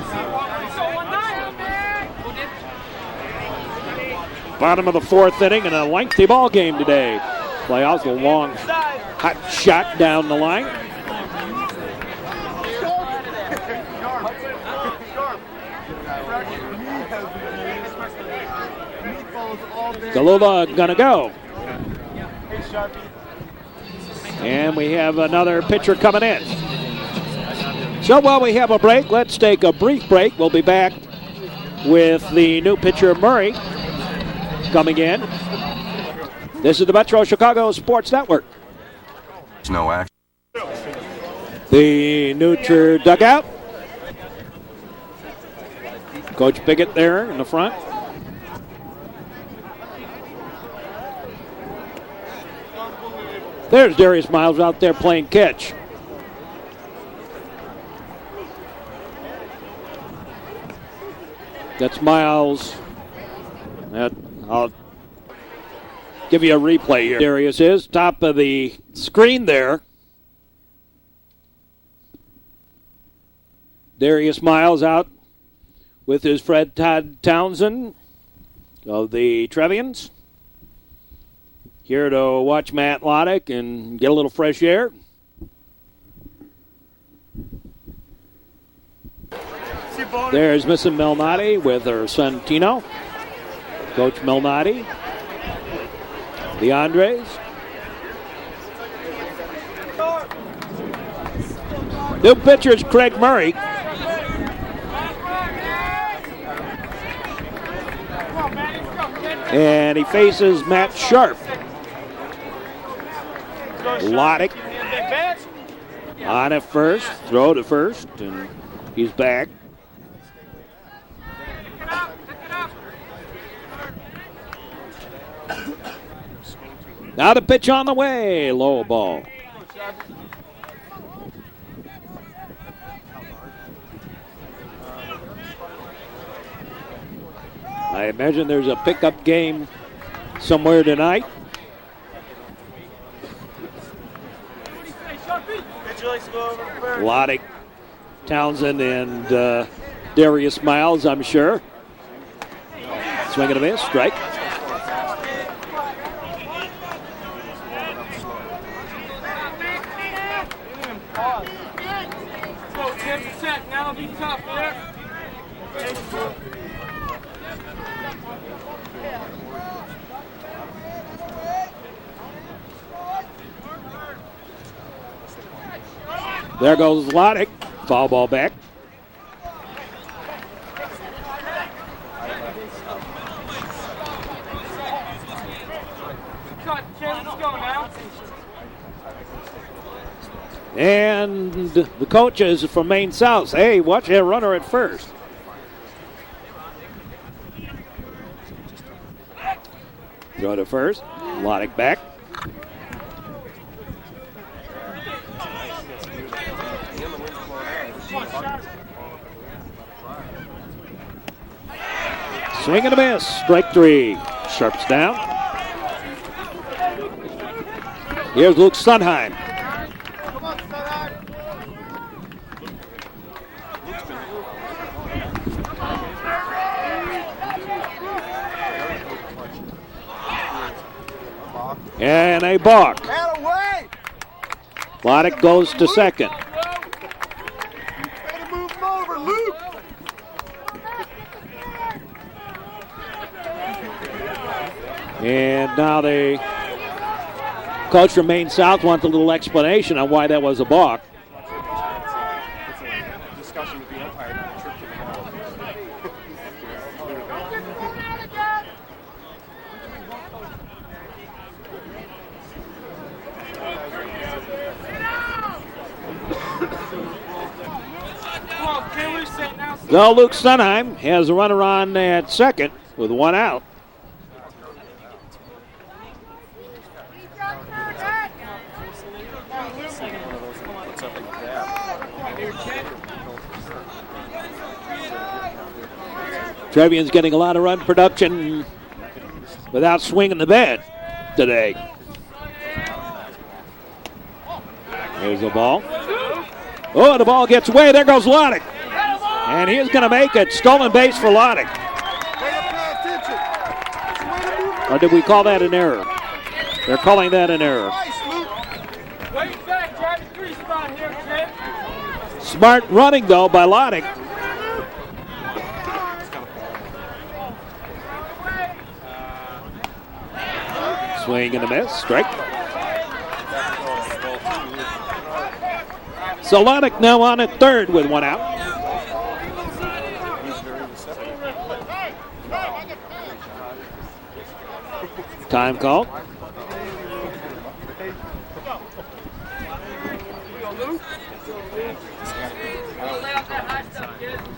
Bottom of the fourth inning and a lengthy ball game today. Playoffs, a long, hot shot down the line. Galula gonna go. And we have another pitcher coming in. So while we have a break, let's take a brief break. We'll be back with the new pitcher, Murray, coming in. This is the Metro Chicago Sports Network. No action. The neutral dugout. Coach Piggott there in the front. There's Darius Miles out there playing catch. That's Miles. I'll give you a replay here. Darius is top of the screen there. Darius Miles out with his Fred Todd Townsend of the Trevians. Here to watch Matt Loddick and get a little fresh air. There's Mrs. Melnati with her son Tino. Coach Melnati. The Andres. New pitcher is Craig Murray. And he faces Matt Sharp. Loddick on at first, throw to first, and he's back. Now the pitch on the way, low ball. I imagine there's a pickup game somewhere tonight. Loddick, Townsend, and Darius Miles, I'm sure. Swing and a miss, strike. Now be tough there. There goes Loddick. Foul ball back. And the coaches from Maine South say, hey, watch that runner at first. Throw to first. Loddick back. Swing and a miss. Strike three. Sharp's down. Here's Luke Sundheim. And a balk. Loddick goes to second. And now the coach from Maine South wants a little explanation on why that was a balk. Discussion with the umpire, not a trick to the So Luke Sundheim has a runner on at second with one out. Trevian's getting a lot of run production without swinging the bat today. There's the ball. Oh, the ball gets away. There goes Loddick. And he's going to make it. Stolen base for Loddick. Or did we call that an error? They're calling that an error. Smart running, though, by Loddick. Swing and a miss. Strike. Solonic now on at third with one out. Time called.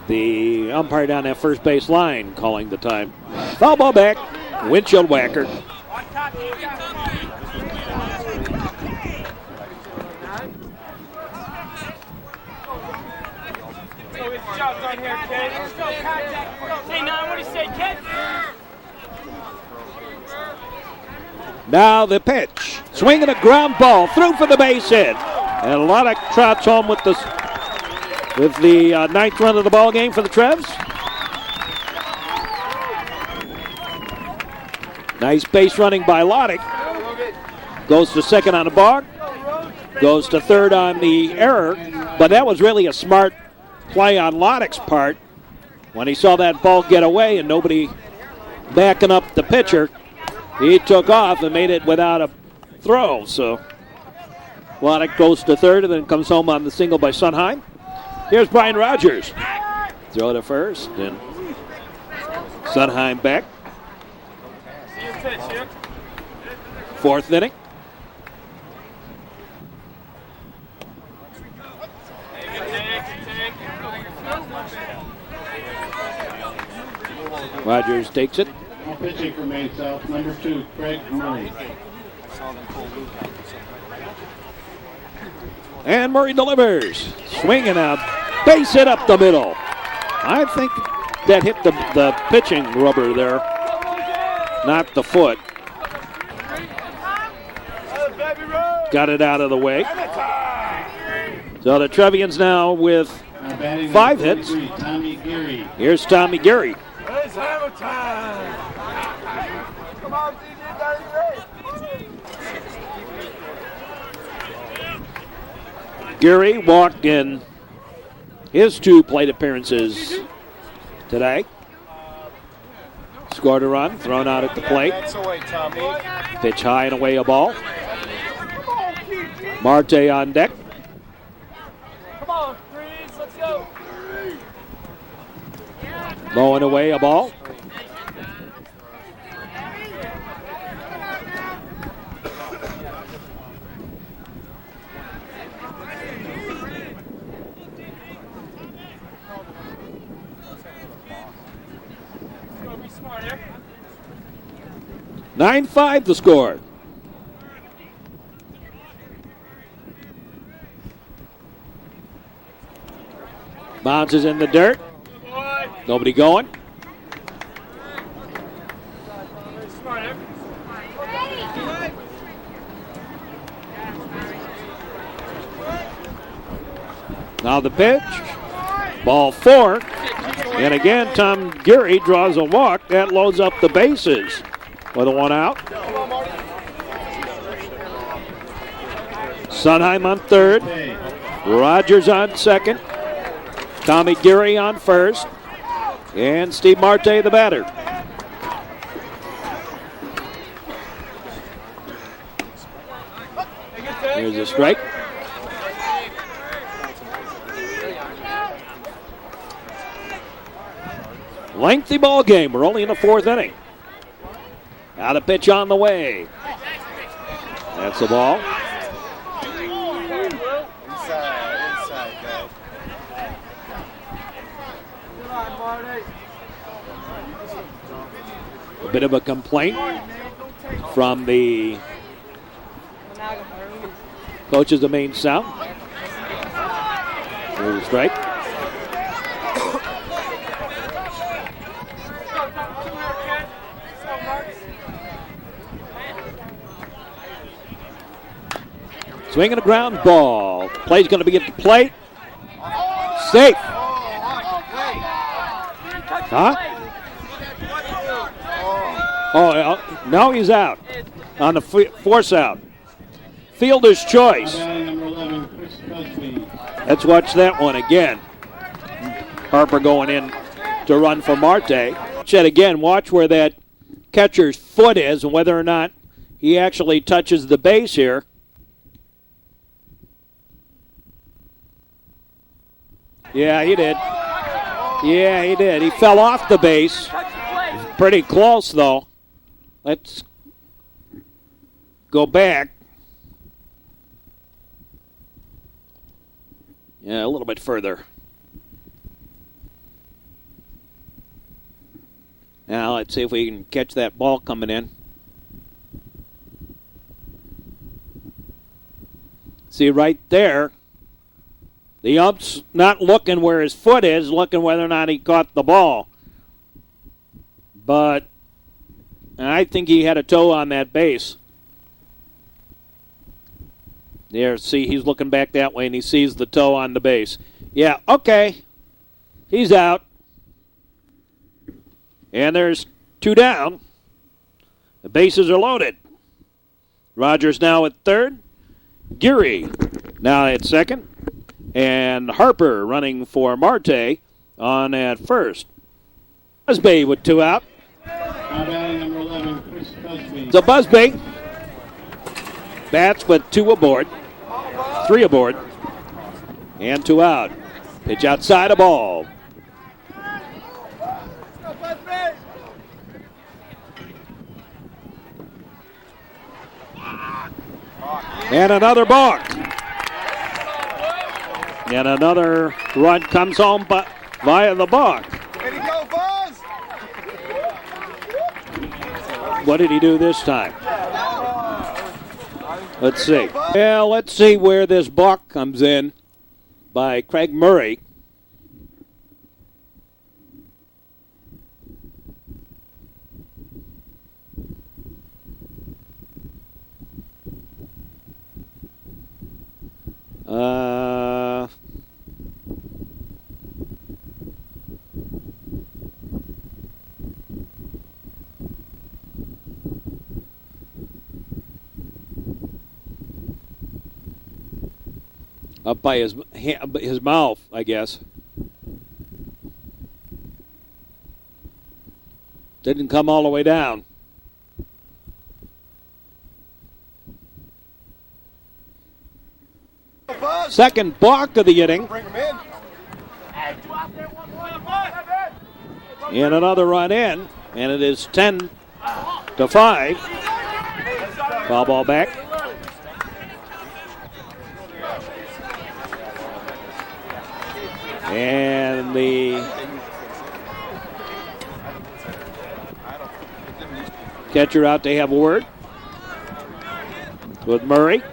The umpire down that first base line calling the time. Foul ball back. Windshield whacker. Now the pitch. Swinging a ground ball through for the base hit. And a lot of trots home with the ninth run of the ball game for the Trevs. Nice base running by Loddick. Goes to second on the bog. Goes to third on the error. But that was really a smart play on Loddick's part. When he saw that ball get away and nobody backing up the pitcher, he took off and made it without a throw. So Loddick goes to third and then comes home on the single by Sunheim. Here's Brian Rogers. Throw to first and Sunheim back. Fourth inning. Rogers takes it. Pitching for Maine South, number 2, Craig Murray. And Murray delivers. Swinging a base hit up the middle. I think that hit the pitching rubber there, not the foot. Got it out of the way. So the Trevians now with 5 hits. Tommy Geary. Here's Tommy Geary. It's hammer time. Come on, DJ, Geary walked in his 2 plate appearances today. Scored a run, thrown out at the plate. Pitch high and away a ball. Marte on deck. Come on, Freeze, let's go. Low and away a ball. Be smart here. 9-5 the score. Bounces in the dirt. Nobody going. Now the pitch. Ball 4. And again, Tom Geary draws a walk. That loads up the bases with a 1 out. Sunheim on third. Rogers on second. Tommy Geary on first. And Steve Marte, the batter. Here's a strike. Lengthy ball game. We're only in the 4th inning. Out of pitch on the way. That's the ball. A bit of a complaint from the coaches of Maine South. There's a strike. Swinging a ground ball. Play's going to be at the plate. Safe. Huh? Oh, no, he's out on the force out. Fielder's choice. Let's watch that one again. Harper going in to run for Marte. Chet again, watch where that catcher's foot is and whether or not he actually touches the base here. Yeah, he did. Yeah, he did. He fell off the base. Pretty close, though. Let's go back. Yeah, a little bit further. Now, let's see if we can catch that ball coming in. See, right there, the ump's not looking where his foot is, looking whether or not he caught the ball. But I think he had a toe on that base. There, see, he's looking back that way, and he sees the toe on the base. Yeah, okay. He's out. And there's 2 down. The bases are loaded. Rogers now at third. Geary now at second. And Harper running for Marte on at first. Busby with 2 out. Now batting number 11, Chris Busby. So Busby bats with 2 aboard. 3 aboard. And 2 out. Pitch outside a ball. And another balk. And another run comes home via the balk. Way to go, Buzz! What did he do this time? Let's see. Well, let's see where this balk comes in by Craig Murray. Up by his mouth, I guess. Didn't come all the way down. Second balk of the inning. Bring him in. And another run in, and it is 10-5. Foul ball back. And the catcher out to have a word with Murray,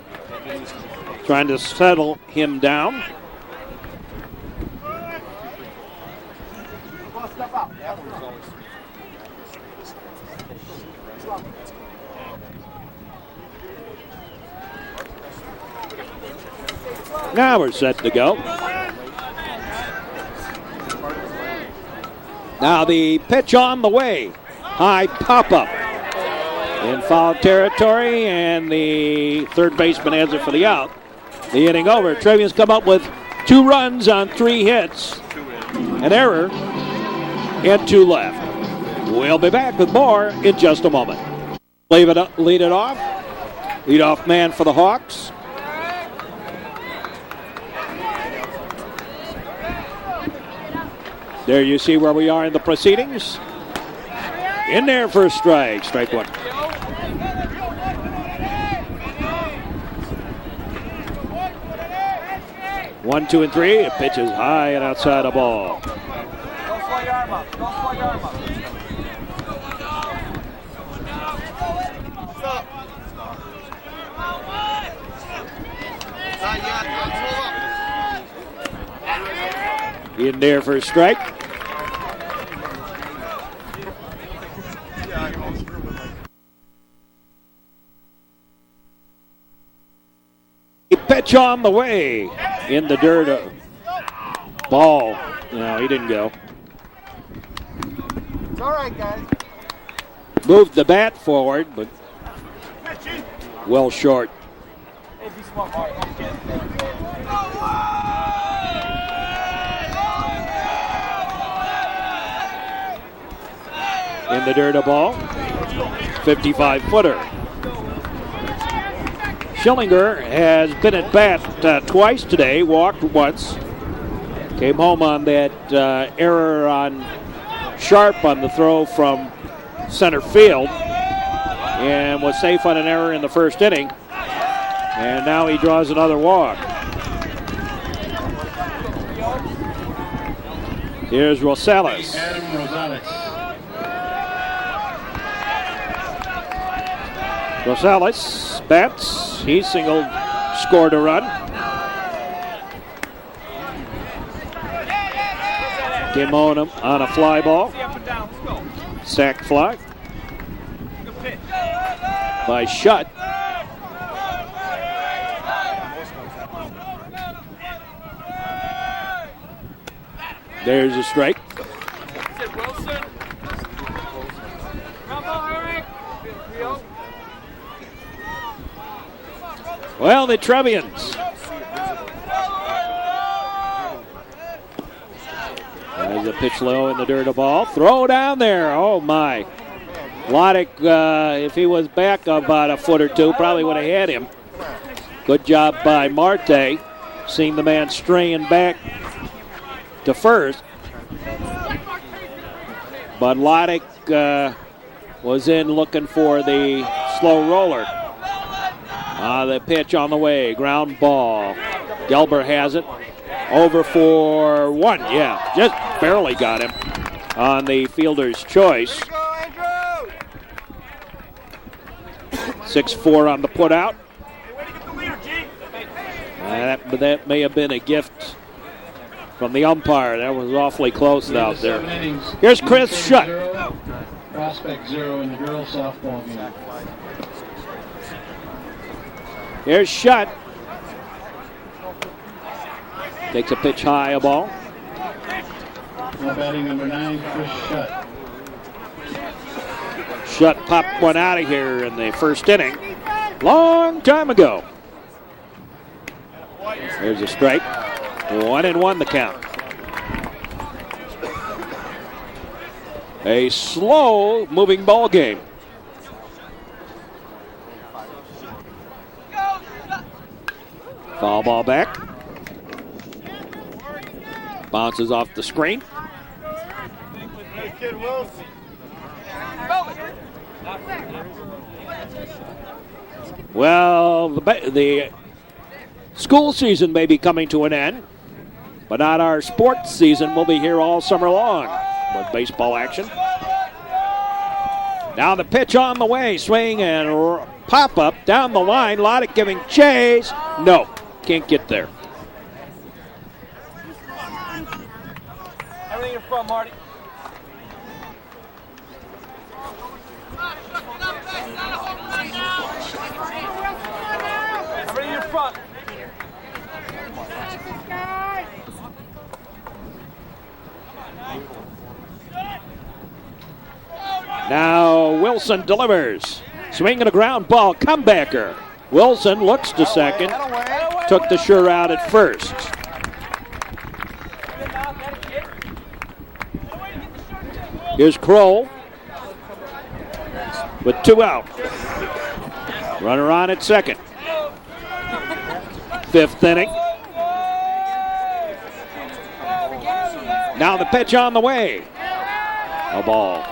trying to settle him down. Now we're set to go. Now the pitch on the way. High pop-up in foul territory, and the third baseman has it for the out. The inning over. Trevians come up with 2 runs on 3 hits. An error and 2 left. We'll be back with more in just a moment. Lead it off. Leadoff man for the Hawks. There you see where we are in the proceedings. In there for a strike. Strike 1. 1, 2, and 3. It pitches high and outside a ball. Don't slow your arm up. Don't slow your arm up. In there for a strike. Pitch on the way. In the dirt. Ball. No, he didn't go. It's all right, guys. Moved the bat forward, but well short. Hey, be smart, Mario. Help kid. In the dirt, a ball. 55-footer. Schillinger has been at bat twice today, walked once. Came home on that error on Sharp on the throw from center field and was safe on an error in the first inning. And now he draws another walk. Here's Rosales. Adam Rosales. Rosales bats. He singled, scored a run. Kimona on a fly ball. Sac fly by Shutt. There's a strike. Well, the Trevians. There's a pitch low in the dirt of ball. Throw down there. Oh, my. Loddick, if he was back about a foot or two, probably would have had him. Good job by Marte. Seeing the man straying back to first. But Loddick was in looking for the slow roller. The pitch on the way. Ground ball. Gelber has it. Over for one. Yeah, just barely got him on the fielder's choice. 6-4 on the put out. That may have been a gift from the umpire. That was awfully close out there. Here's Chris Shutt. Prospect 0 in the girls softball game. Here's Shutt. Takes a pitch high, a ball. Now batting number 9, Chris Shutt. Shutt popped one out of here in the first inning. Long time ago. There's a strike. 1-1 the count. A slow moving ball game. Foul ball back. Bounces off the screen. Well, the school season may be coming to an end, but not our sports season. We'll be here all summer long with baseball action. Now the pitch on the way, swing and pop up down the line. Loddick giving chase. No, can't get there. Everything in front, Marty. Everything in front. Now Wilson delivers. Swinging a ground ball, comebacker. Wilson looks to second. Took the sure out at first. Here's Kroll with 2 out. Runner on at second. 5th inning. Now the pitch on the way. A ball.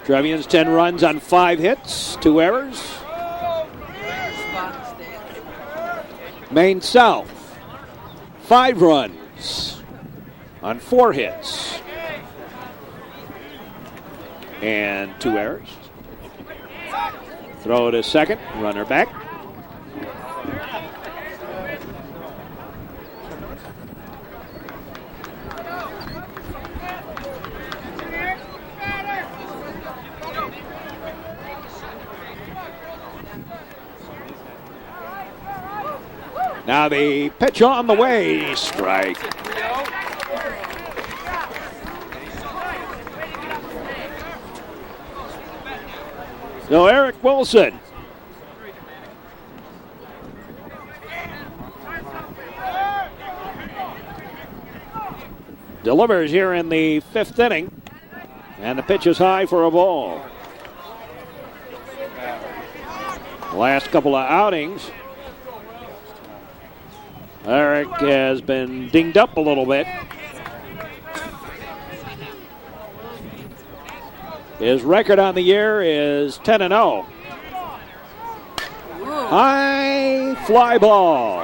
Trevians 10 runs on 5 hits, 2 errors. Maine South 5 runs on 4 hits and 2 errors. Throw to second, runner back. Now the pitch on the way, strike. So Eric Wilson. Delivers here in the 5th inning. And the pitch is high for a ball. Last couple of outings, Eric has been dinged up a little bit. His record on the year is 10-0. High fly ball.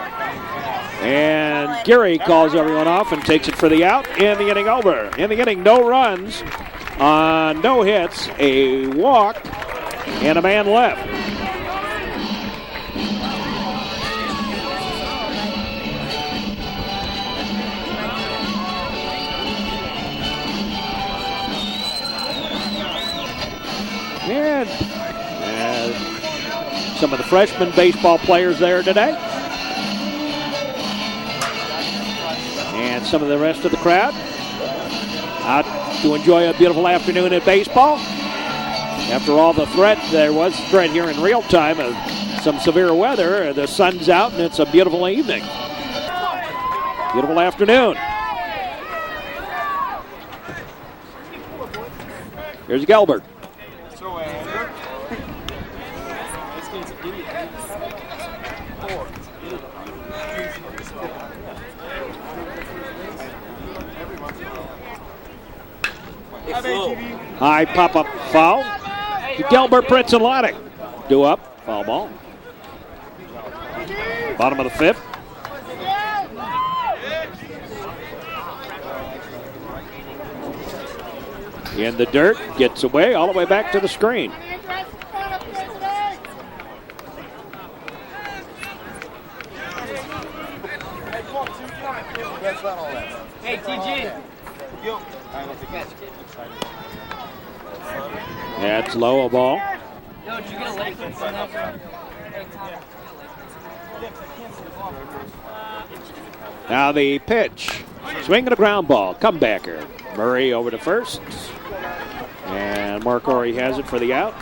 And Gary calls everyone off and takes it for the out in the inning over. In the inning, no runs, no hits, a walk, and a man left. And some of the freshman baseball players there today. And some of the rest of the crowd out to enjoy a beautiful afternoon at baseball. After all the threat, there was threat here in real time of some severe weather. The sun's out and it's a beautiful evening. Beautiful afternoon. Here's Gelbert. High pop-up foul to Gelbert, Pritz, and Loddick. Due up, foul ball. Bottom of the fifth. In the dirt, gets away, all the way back to the screen. Hey, TG. That's low, a ball. Yo, did you get a leg from that? Now the pitch. Swing and a ground ball. Comebacker. Murray over to first. And Mark Orey has it for the out.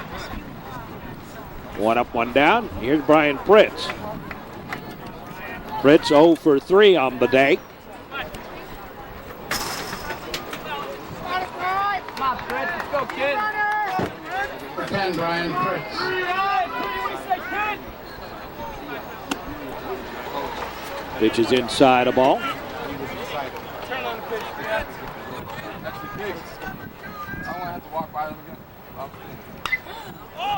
One up, one down. Here's Brian Pritz. Pritz 0 for 3 on the day. Come on, Fred. Let's go, kid. 10, Brian Fritz. Pitch is inside a ball.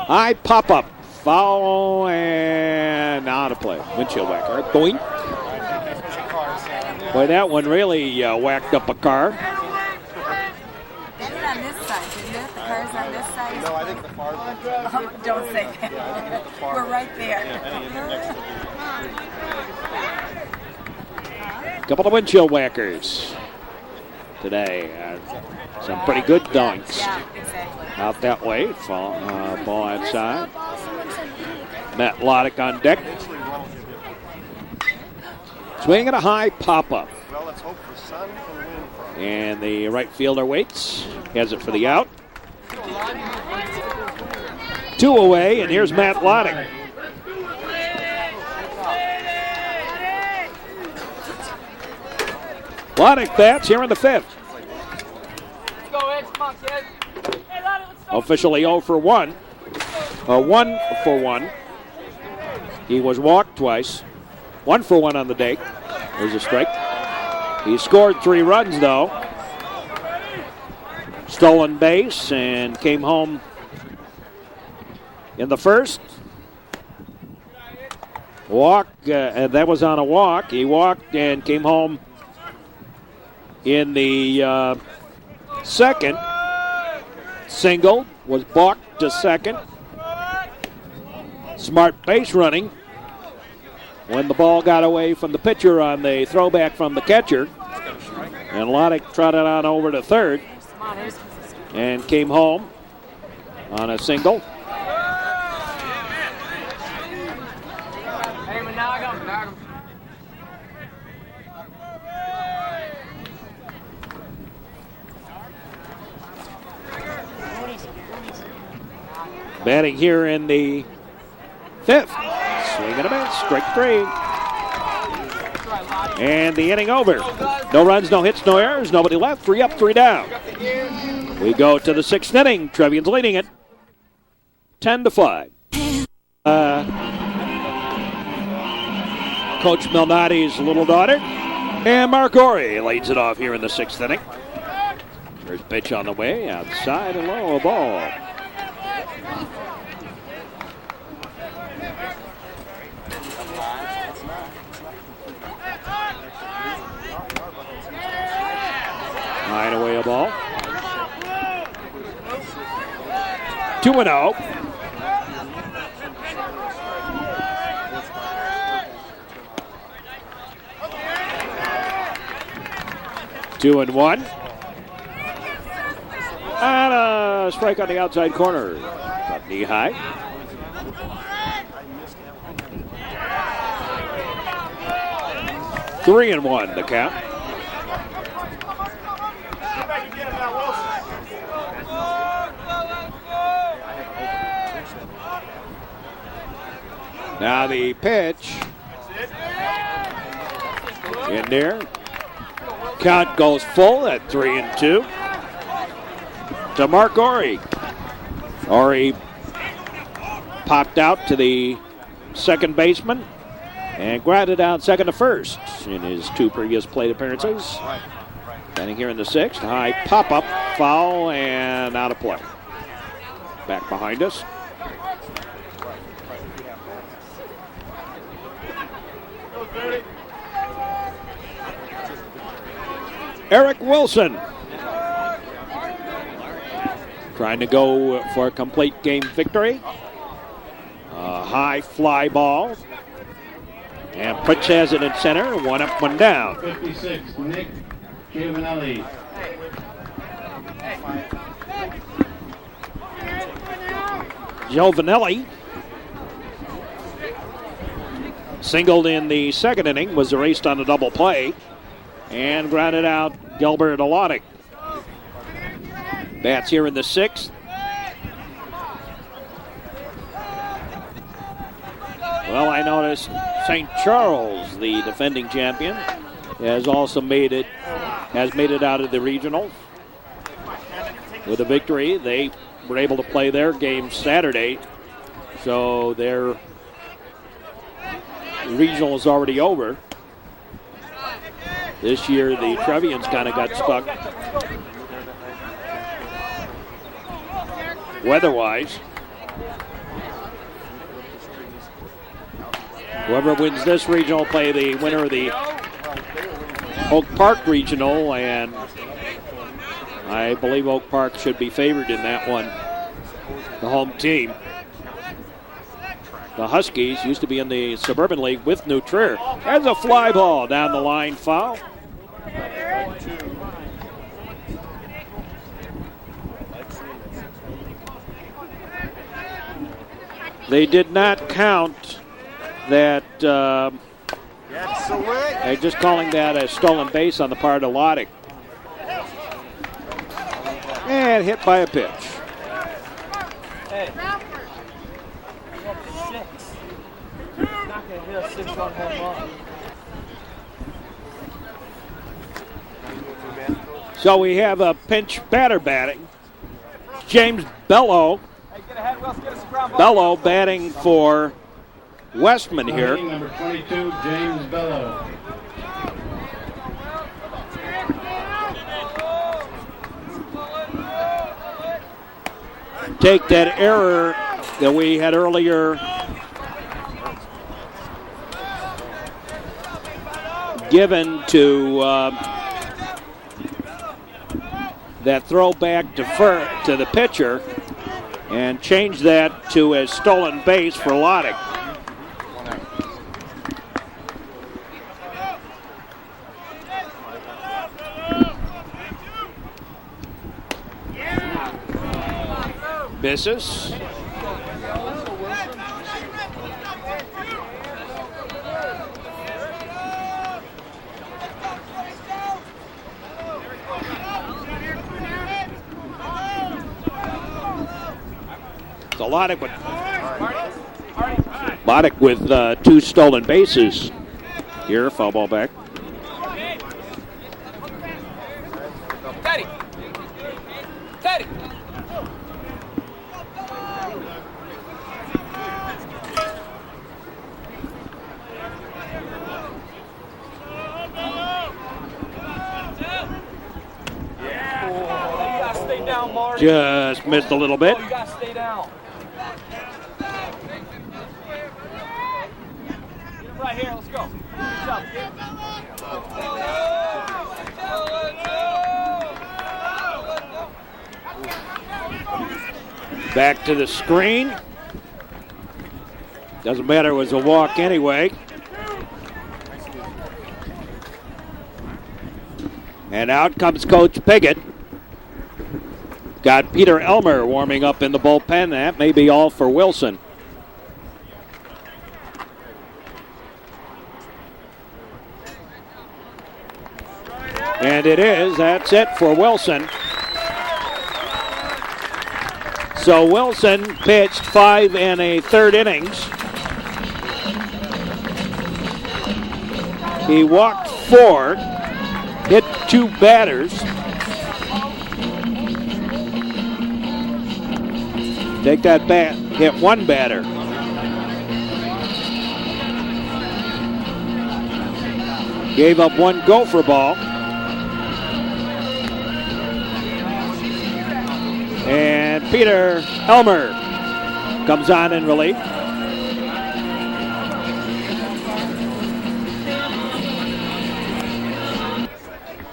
High pop-up. Foul and out of play. Windshield whacker. Boing. Boy, that one really whacked up a car. That's on this side, isn't it? The car's on this side. No, I think the far one. Don't say that. We're right there. Couple of windshield whackers today. Some pretty good dunks. Yeah, exactly. Out that way. Ball outside. Matt Loddick on deck. Swing and a high pop-up. Well, let's hope for sun and wind. And the right fielder waits. Has it for the out. 2 away, and here's Matt Loddick. Loddick bats here in the fifth. Let's go, Edge. Come on, kid. Hey, Lottie, let's go. Officially 0 for 1. 1 for 1. He was walked twice. 1 for 1 on the day. There's a strike. He scored 3 runs, though. Stolen base and came home in the first. Walk, and that was on a walk. He walked and came home in the second. Single, was balked to second. Smart base running when the ball got away from the pitcher on the throwback from the catcher. And Loddick trotted on over to third and came home on a single. Hey, Managa. Batting here in the fifth. Swing and a miss. Strike 3. And the inning over. No runs, no hits, no errors. Nobody left. 3 up, 3 down. We go to the 6th inning. Trevians leading it 10-5. Coach Malnati's little daughter. And Mark Ori leads it off here in the 6th inning. First pitch on the way, outside and low, a ball. Line away a ball. 2-0. Two and one. And a strike on the outside corner. Up knee high. Three and one, the count. Now the pitch. In there. Count goes full at 3-2 to Mark Ori. Ori popped out to the second baseman and grounded out second to first in his 2 previous plate appearances. Standing here in the 6th, high pop-up, foul, and out of play. Back behind us. Eric Wilson trying to go for a complete game victory. A high fly ball. And Pritz has it in center. 1 up, 1 down. 56, Nick Giovanelli. Giovanelli singled in the 2nd inning, was erased on a double play, and grounded out Gilbert Alodic. Bats here in the 6th. Well, I noticed St. Charles, the defending champion, has also made it out of the regionals with a victory. They were able to play their game Saturday, so their regional is already over. This year, the Trevians kind of got stuck weather-wise. Whoever wins this regional will play the winner of the Oak Park Regional, and I believe Oak Park should be favored in that one, the home team. The Huskies used to be in the Suburban League with New Trier. There's a fly ball down the line, foul. They did not count that. They're just calling that a stolen base on the part of Loddick. And hit by a pitch. Hey. Not going to hit a 6-run home run. So we have a pinch batter batting. James Bello. Bello batting for Westman here. Number 22, James Bello. Take that error that we had earlier given to that throw back to the pitcher and change that to a stolen base for Loddick. Misses. So Loddick with 2 stolen bases here. Foul ball back. Teddy. Just missed a little bit. Oh, you got to stay down. Get him right here. Let's go. Good job, kid. Back to the screen. Doesn't matter, it was a walk anyway. And out comes Coach Piggott. Got Peter Elmer warming up in the bullpen. That may be all for Wilson. And it is. That's it for Wilson. So Wilson pitched 5 1/3 innings. He walked 4, hit 2 batters. Take that bat, hit 1 batter. Gave up 1 gopher ball. And Peter Elmer comes on in relief.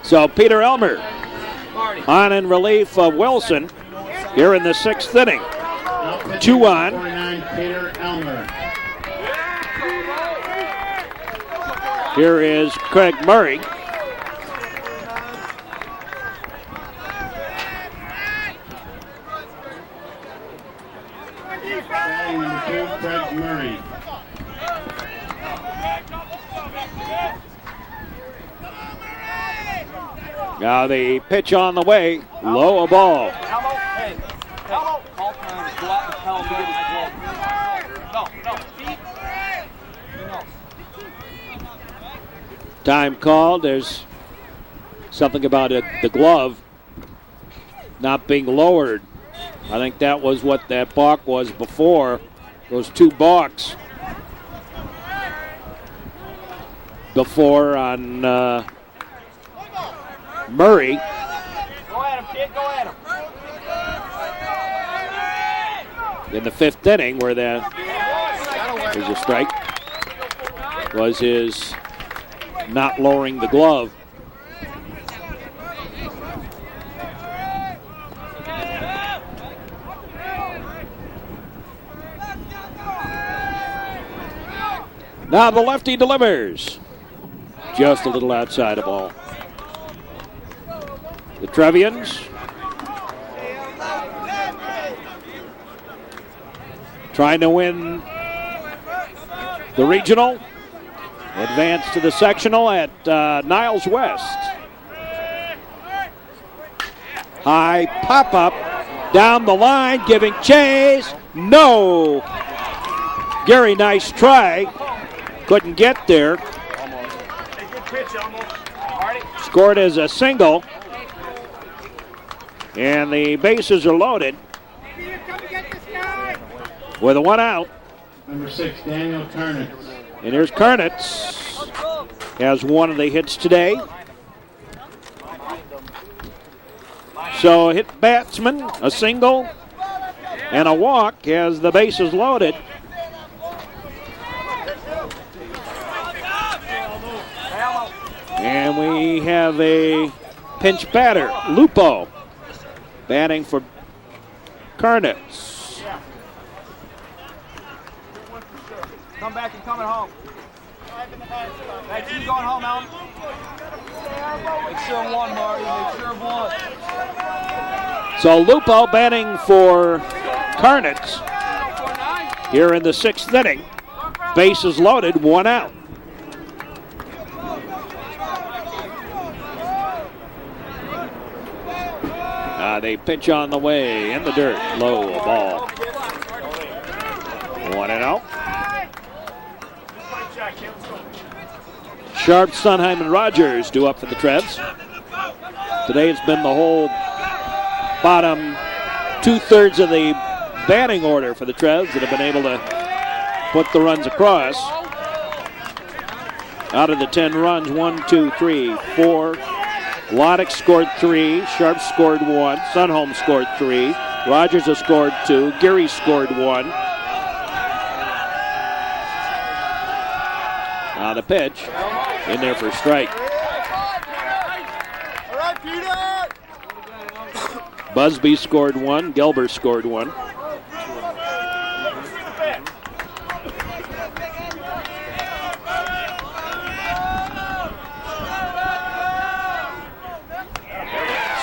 So Peter Elmer on in relief of Wilson here in the 6th inning. 2 on. 49, Peter Elmer. Here is Craig Murray. Batting number 2, Craig Murray. Now the pitch on the way, low a ball. Elmo, hey, Elmo, all times, go out and tell him to get his glove. No, feet. Time called. There's something about it, the glove not being lowered. I think that was what that balk was before. Those 2 balks before on Murray. Go at him, kid, go at him. In the 5th inning, where there's a strike, was his not lowering the glove. Now the lefty delivers. Just a little outside of ball. The Trevians trying to win the regional. Advance to the sectional at Niles West. High pop-up down the line, giving chase. No. Gary, nice try. Couldn't get there. Scored as a single. And the bases are loaded. With a 1 out. Number 6, Daniel Kernitz. And here's Kernitz. Has one of the hits today. So a hit batsman, a single, and a walk as the bases loaded. And we have a pinch batter, Lupo, batting for Kernitz. Come back and coming home. Hey, keep going home, Alan. Make sure of 1, Marty. Make sure of 1. So Lupo batting for Kernitz here in the 6th inning. Bases loaded, 1 out. They pitch on the way in the dirt, low a ball. 1-0. Sharp, Sunheim, and Rogers due up for the Trevs. Today it's been the whole bottom 2/3 of the batting order for the Trevs that have been able to put the runs across. Out of the 10 runs, 1, 2, 3, 4, Loddick scored 3. Sharp scored 1. Sunholm scored 3. Rogers has scored 2. Geary scored 1. Now the pitch. In there for strike. All right, Peter! Busby scored 1. Gelber scored 1.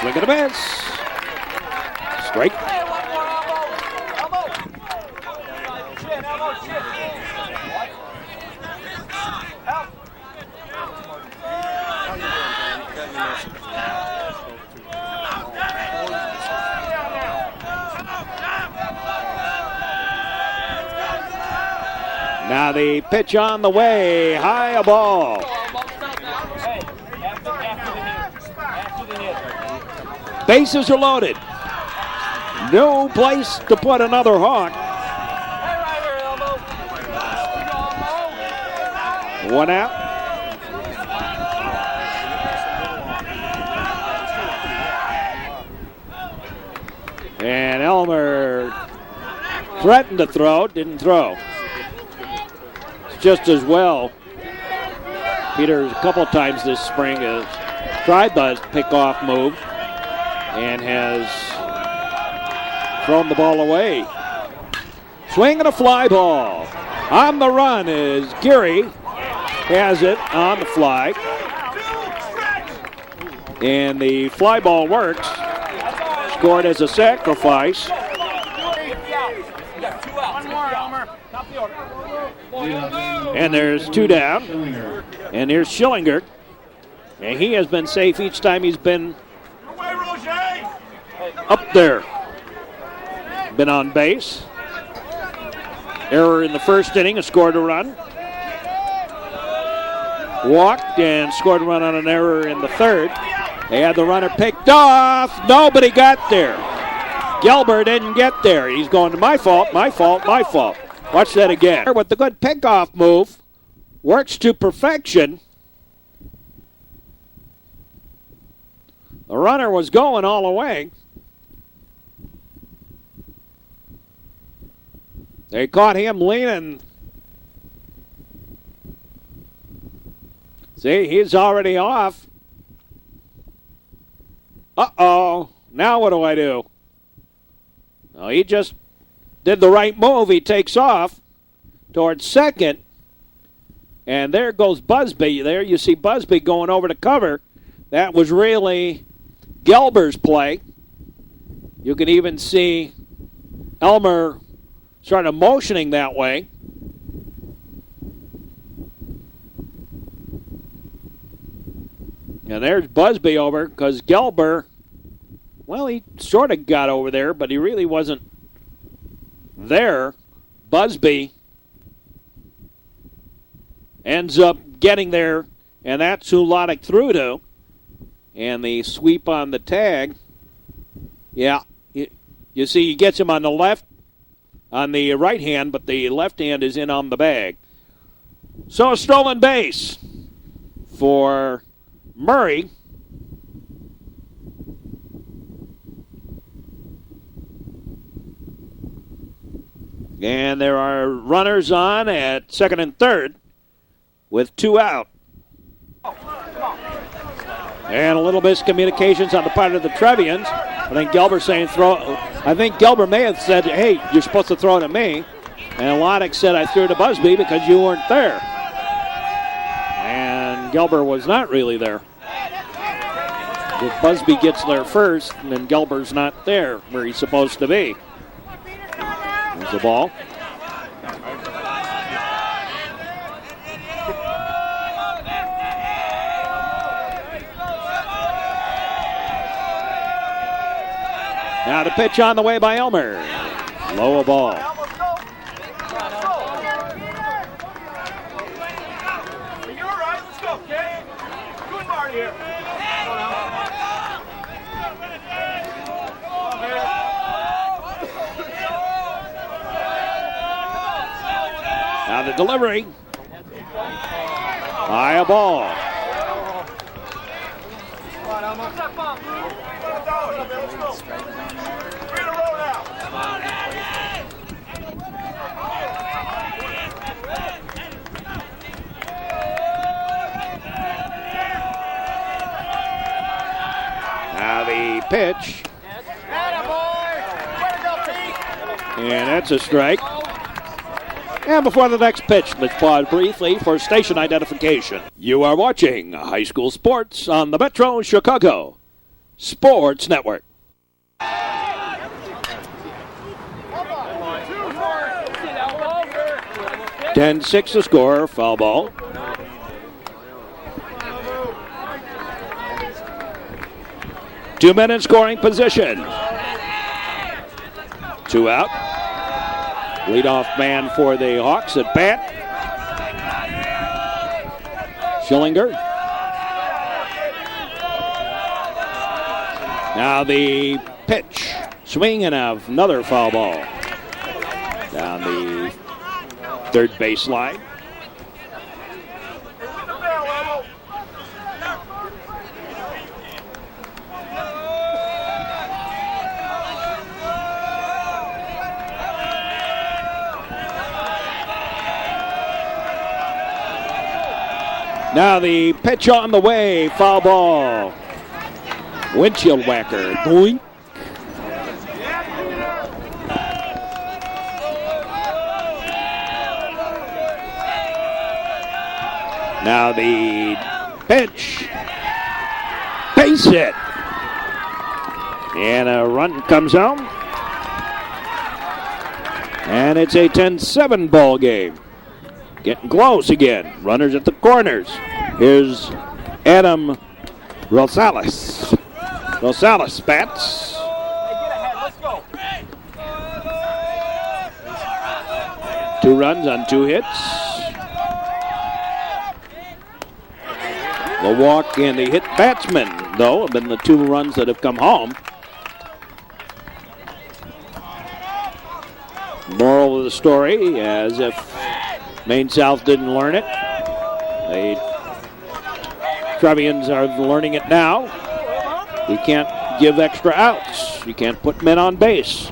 Swing and a miss. Strike. Now the pitch on the way. High a ball. Bases are loaded. No place to put another Hawk. One out. And Elmer threatened to throw, didn't throw. It's just as well. Peter, a couple times this spring, has tried the pick-off move and has thrown the ball away. Swing and a fly ball. On the run is Geary. Has it on the fly. And the fly ball works. Scored as a sacrifice. And there's 2 down. And here's Schillinger. And he has been safe each time he's been up there. Been on base. Error in the first inning, has scored a run. Walked and scored a run on an error in the third. They had the runner picked off. Nobody got there. Gelber didn't get there. He's going to my fault, my fault, my fault. Watch that again. With the good pickoff move, works to perfection. The runner was going all the way. They caught him leaning. See, he's already off. Uh-oh. Now what do I do? Well, he just did the right move. He takes off towards second. And there goes Busby. There you see Busby going over to cover. That was really Gelber's play. You can even see Elmer sort of motioning that way. And there's Busby over because Gelber, well, he sort of got over there, but he really wasn't there. Busby ends up getting there, and that's who Loddick threw to. And the sweep on the tag, yeah, you see he gets him on the left, on the right hand, but the left hand is in on the bag. So a stolen base for Murray. And there are runners on at second and third with 2 out. And a little miscommunications on the part of the Trevians. I think Gelber saying throw. I think Gelber may have said, hey, you're supposed to throw it at me. And Loddick said, I threw it to Busby because you weren't there. And Gelber was not really there. If Busby gets there first, and then Gelber's not there where he's supposed to be. There's the ball. Now the pitch on the way by Elmer. Low a ball. Now the delivery. High a ball. pitch. And that's a strike. And before the next pitch, let's pause briefly for station identification. You are watching high school sports on the Metro Chicago Sports Network. 10-6 the score, foul ball. Two-minute scoring position. Two out. Leadoff man for the Hawks at bat. Schillinger. Now the pitch. Swing and another foul ball. Down the third baseline. Now the pitch on the way, foul ball. Windshield whacker, boing. Now the pitch, base hit. And a run comes home. And it's a 10-7 ball game. Getting close again. Runners at the corners. Here's Adam Rosales. Rosales bats. Two runs on two hits. The walk and the hit batsman, though, have been the two runs that have come home. Moral of the story, as if Maine South didn't learn it. The Trevians are learning it now. You can't give extra outs. You can't put men on base.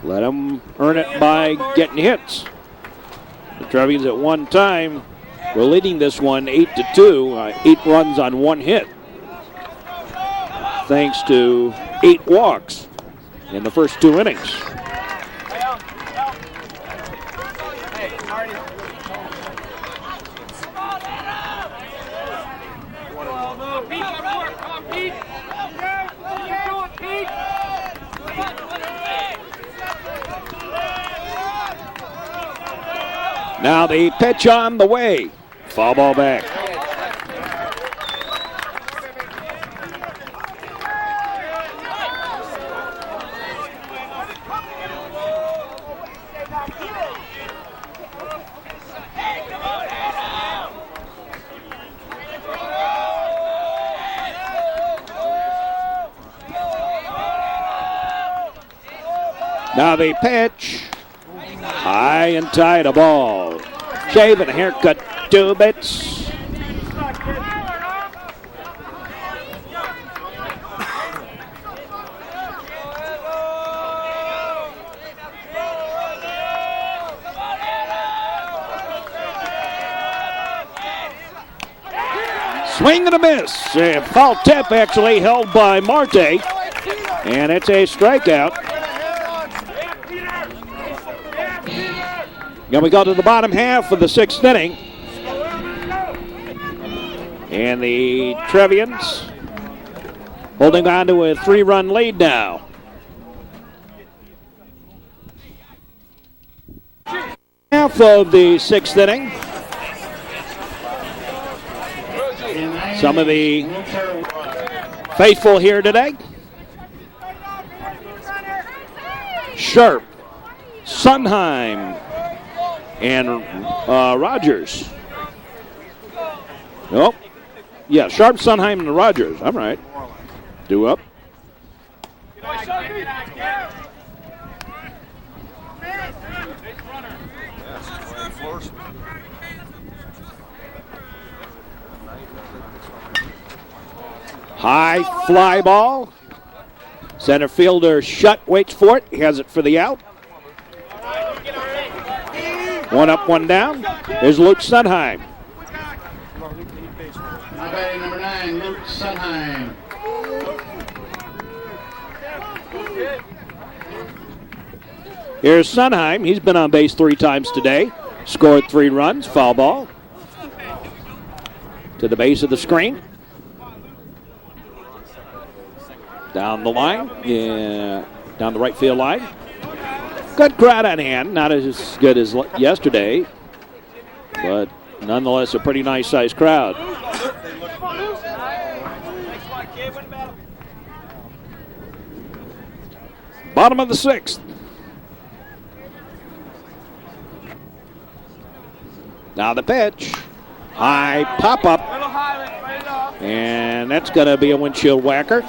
Let them earn it by getting hits. The Trevians at one time were leading this one 8-2, 8 runs on one hit, thanks to 8 walks in the first 2 innings. Now the pitch on the way. Foul ball back. Now the pitch. High and tight, a ball. Shave and a haircut, 2 bits. Swing and a miss. A foul tip actually held by Marte. And it's a strikeout. Now we go to the bottom half of the 6th inning. And the Trevians holding on to a 3-run lead now. Half of the 6th inning. Some of the faithful here today. Sharp, Sunheim, and Rogers. Nope. Yeah, Sharp, Sunheim, and Rogers. I'm right. Due up. High fly ball. Center fielder Shutt waits for it. He has it for the out. One up, one down. There's Luke Sunheim. Now batting number 9, Luke Sunheim. Here's Sunheim. He's been on base 3 times today. Scored 3 runs. Foul ball. To the base of the screen. Down the line. Yeah. Down the right field line. Good crowd on hand. Not as good as yesterday. But nonetheless, a pretty nice sized crowd. Bottom of the 6th. Now the pitch. High pop up. And that's going to be a windshield whacker.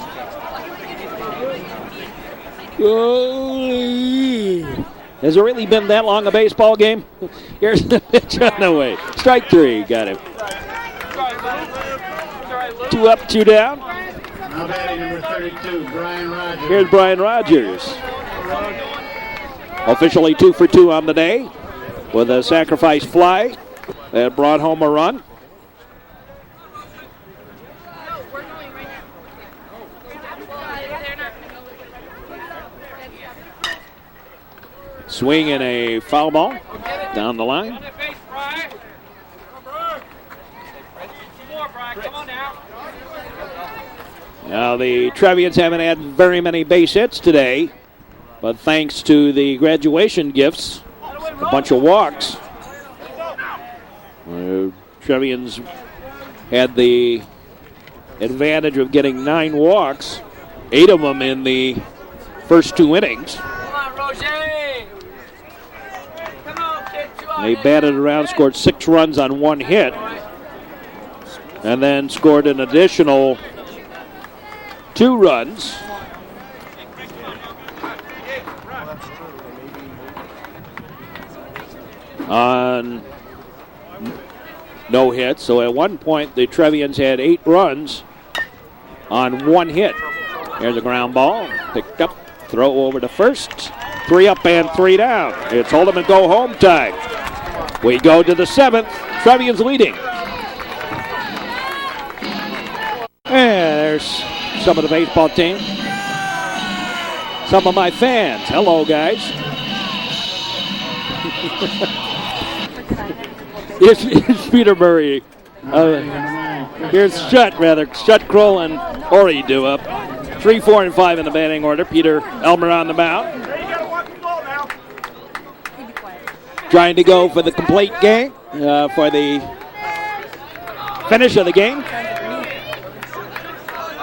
Has it really been that long a baseball game? Here's the pitch on the way. Strike 3. Got him. 2 up, 2 down. Now batting number 32, Brian Rogers. Here's Brian Rogers. Officially 2 for 2 on the day with a sacrifice fly that brought home a run. Swing and a foul ball down the line. Now the Trevians haven't had very many base hits today, but thanks to the graduation gifts, a bunch of walks, Trevians had the advantage of getting 9 walks, 8 of them in the first 2 innings. They batted around, scored 6 runs on 1 hit, and then scored an additional 2 runs. On no hits. So at one point, the Trevians had 8 runs on 1 hit. Here's a ground ball. Picked up. Throw over to first. 3 up and 3 down. It's hold 'em and go home time. We go to the 7th. Trevians leading. And there's some of the baseball team. Some of my fans. Hello, guys. Here's Peter Murray. Here's Shutt, Kroll, and Ori do up. 3, 4, and 5 in the batting order. Peter Elmer on the mound. Trying to go for the complete game, for the finish of the game.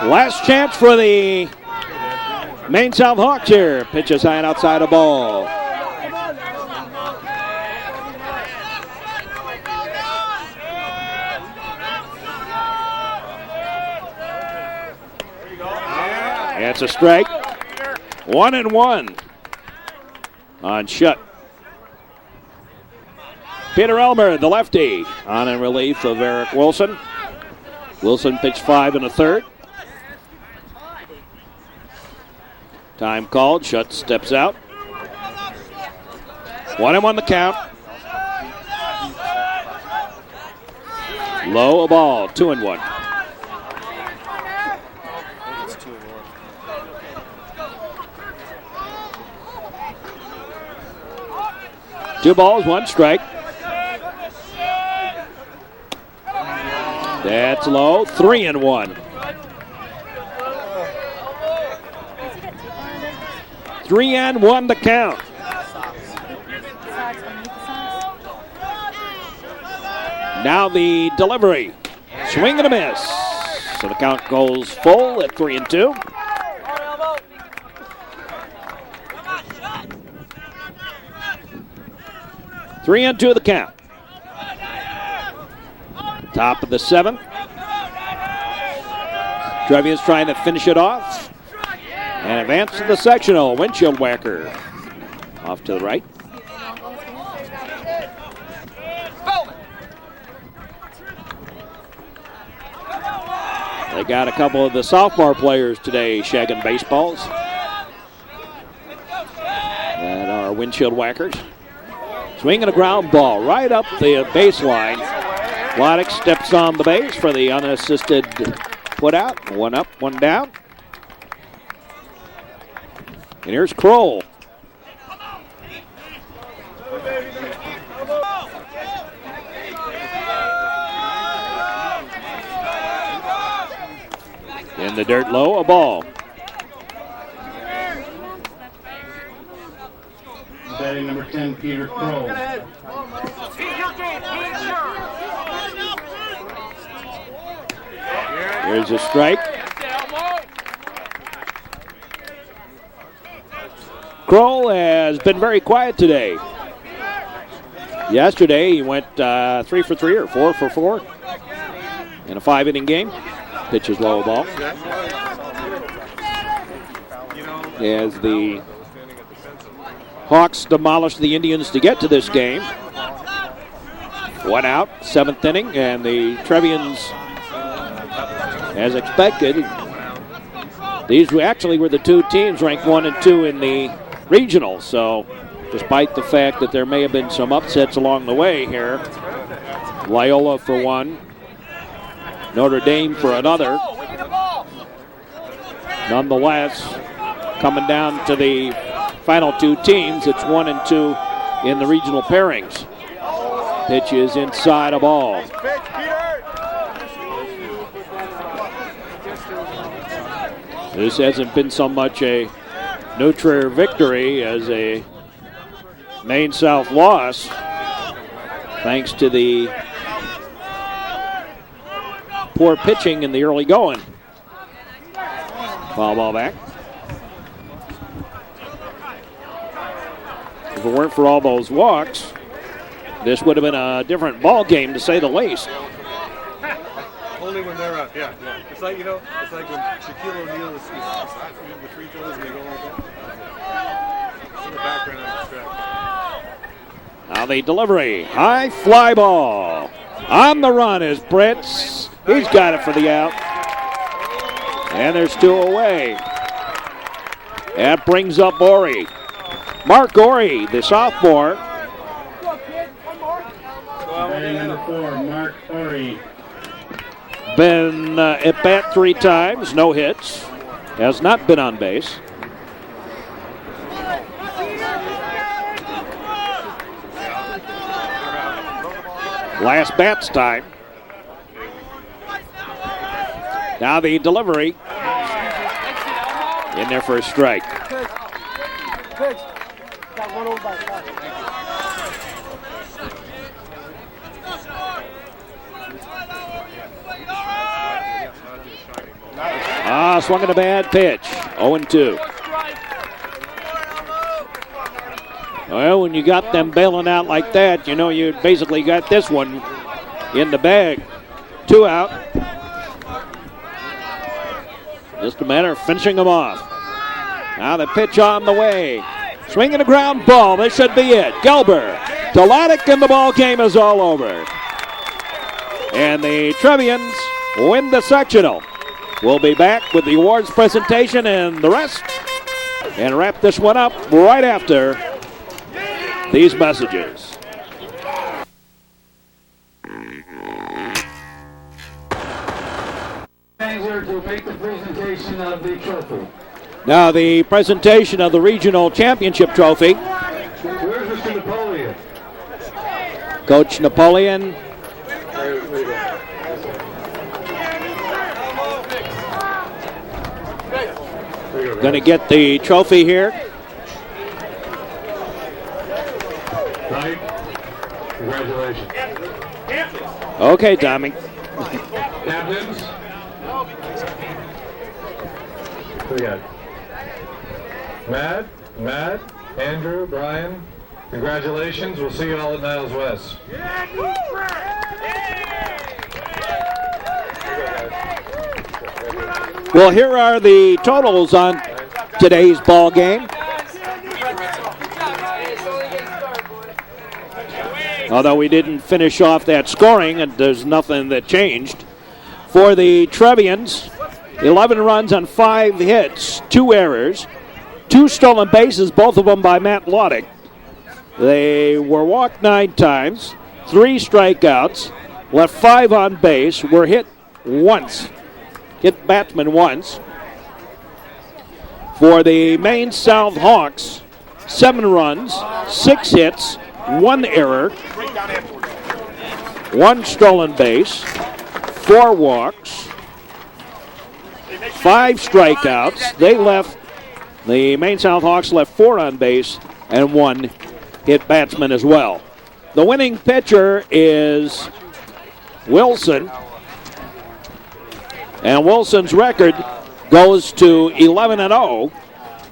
Last chance for the Maine South Hawks here. Pitch is high and outside a ball. It's a strike. 1-1 on Shutt. Peter Elmer, the lefty, on in relief of Eric Wilson. Wilson pitched 5 1/3. Time called. Shutt steps out. 1-1 the count. Low a ball. 2-1. Two balls, 1 strike. That's low. 3-1. 3-1 the count. Now the delivery. Swing and a miss. So the count goes full at 3-2. Three and 2 the count. Top of the 7th. Trevians trying to finish it off. And advance to the sectional. Windshield whacker. Off to the right. They got a couple of the sophomore players today shagging baseballs. That are windshield whackers. Swinging a ground ball right up the baseline. Wladek steps on the base for the unassisted put out. 1 up, 1 down. And here's Kroll. In the dirt low, a ball. Batting number 10, Peter Crow. Here's a strike. Kroll has been very quiet today. Yesterday he went 3 for 3 or 4 for 4 in a 5-inning game. Pitches low ball. As the Hawks demolished the Indians to get to this game. 1 out, 7th inning, and the Trevians, as expected, these actually were the two teams ranked 1 and 2 in the regional. So, despite the fact that there may have been some upsets along the way here, Loyola for one, Notre Dame for another. Nonetheless, coming down to the final two teams, it's 1 and 2 in the regional pairings. Pitch is inside a ball. This hasn't been so much a neutral victory as a Maine South loss, thanks to the poor pitching in the early going. Foul ball back. If it weren't for all those walks, this would have been a different ball game, to say the least. Only when they're up, yeah. It's like, it's like when Shaquille O'Neal is the free throws and they go like that. In the background of the track. Now the delivery, high fly ball. On the run is Pritz. He's got it for the out. And there's 2 away. That brings up Ori. Mark Ori, the sophomore. Batting number 4, Mark Ori. Been at bat 3 times, no hits. Has not been on base. Last bat's time. Now the delivery. In there for a strike. Swung at a bad pitch. 0-2. Well, when you got them bailing out like that, you basically got this one in the bag. 2 out. Just a matter of finishing them off. Now the pitch on the way. Swinging a ground ball. This should be it. Gelber to Laddick, and the ball game is all over. And the Trevians win the sectional. We'll be back with the awards presentation and the rest, and wrap this one up right after these messages. To make the presentation of the trophy. Now the presentation of the regional championship trophy. Where's Mr. Napoleon? Coach Napoleon. Going to get the trophy here. Right. Congratulations. Okay, Tommy. Captains. Who we got? Matt, Andrew, Brian. Congratulations. We'll see you all at Niles West. Well, here are the totals on today's ball game. Although we didn't finish off that scoring, and there's nothing that changed. For the Trevians, 11 runs on 5 hits, 2 errors, 2 stolen bases, both of them by Matt Laddick. They were walked 9 times, 3 strikeouts, left 5 on base, were hit once. Hit batsman once. For the Maine South Hawks, 7 runs, 6 hits, 1 error, 1 stolen base, 4 walks, 5 strikeouts. The Maine South Hawks left 4 on base and 1 hit batsman as well. The winning pitcher is Wilson. And Wilson's record goes to 11-0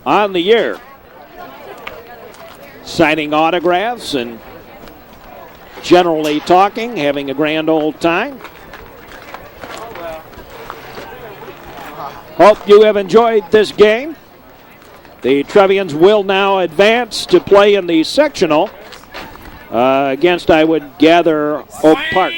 on the year. Signing autographs and generally talking, having a grand old time. Hope you have enjoyed this game. The Trevians will now advance to play in the sectional against, I would gather, Oak Park.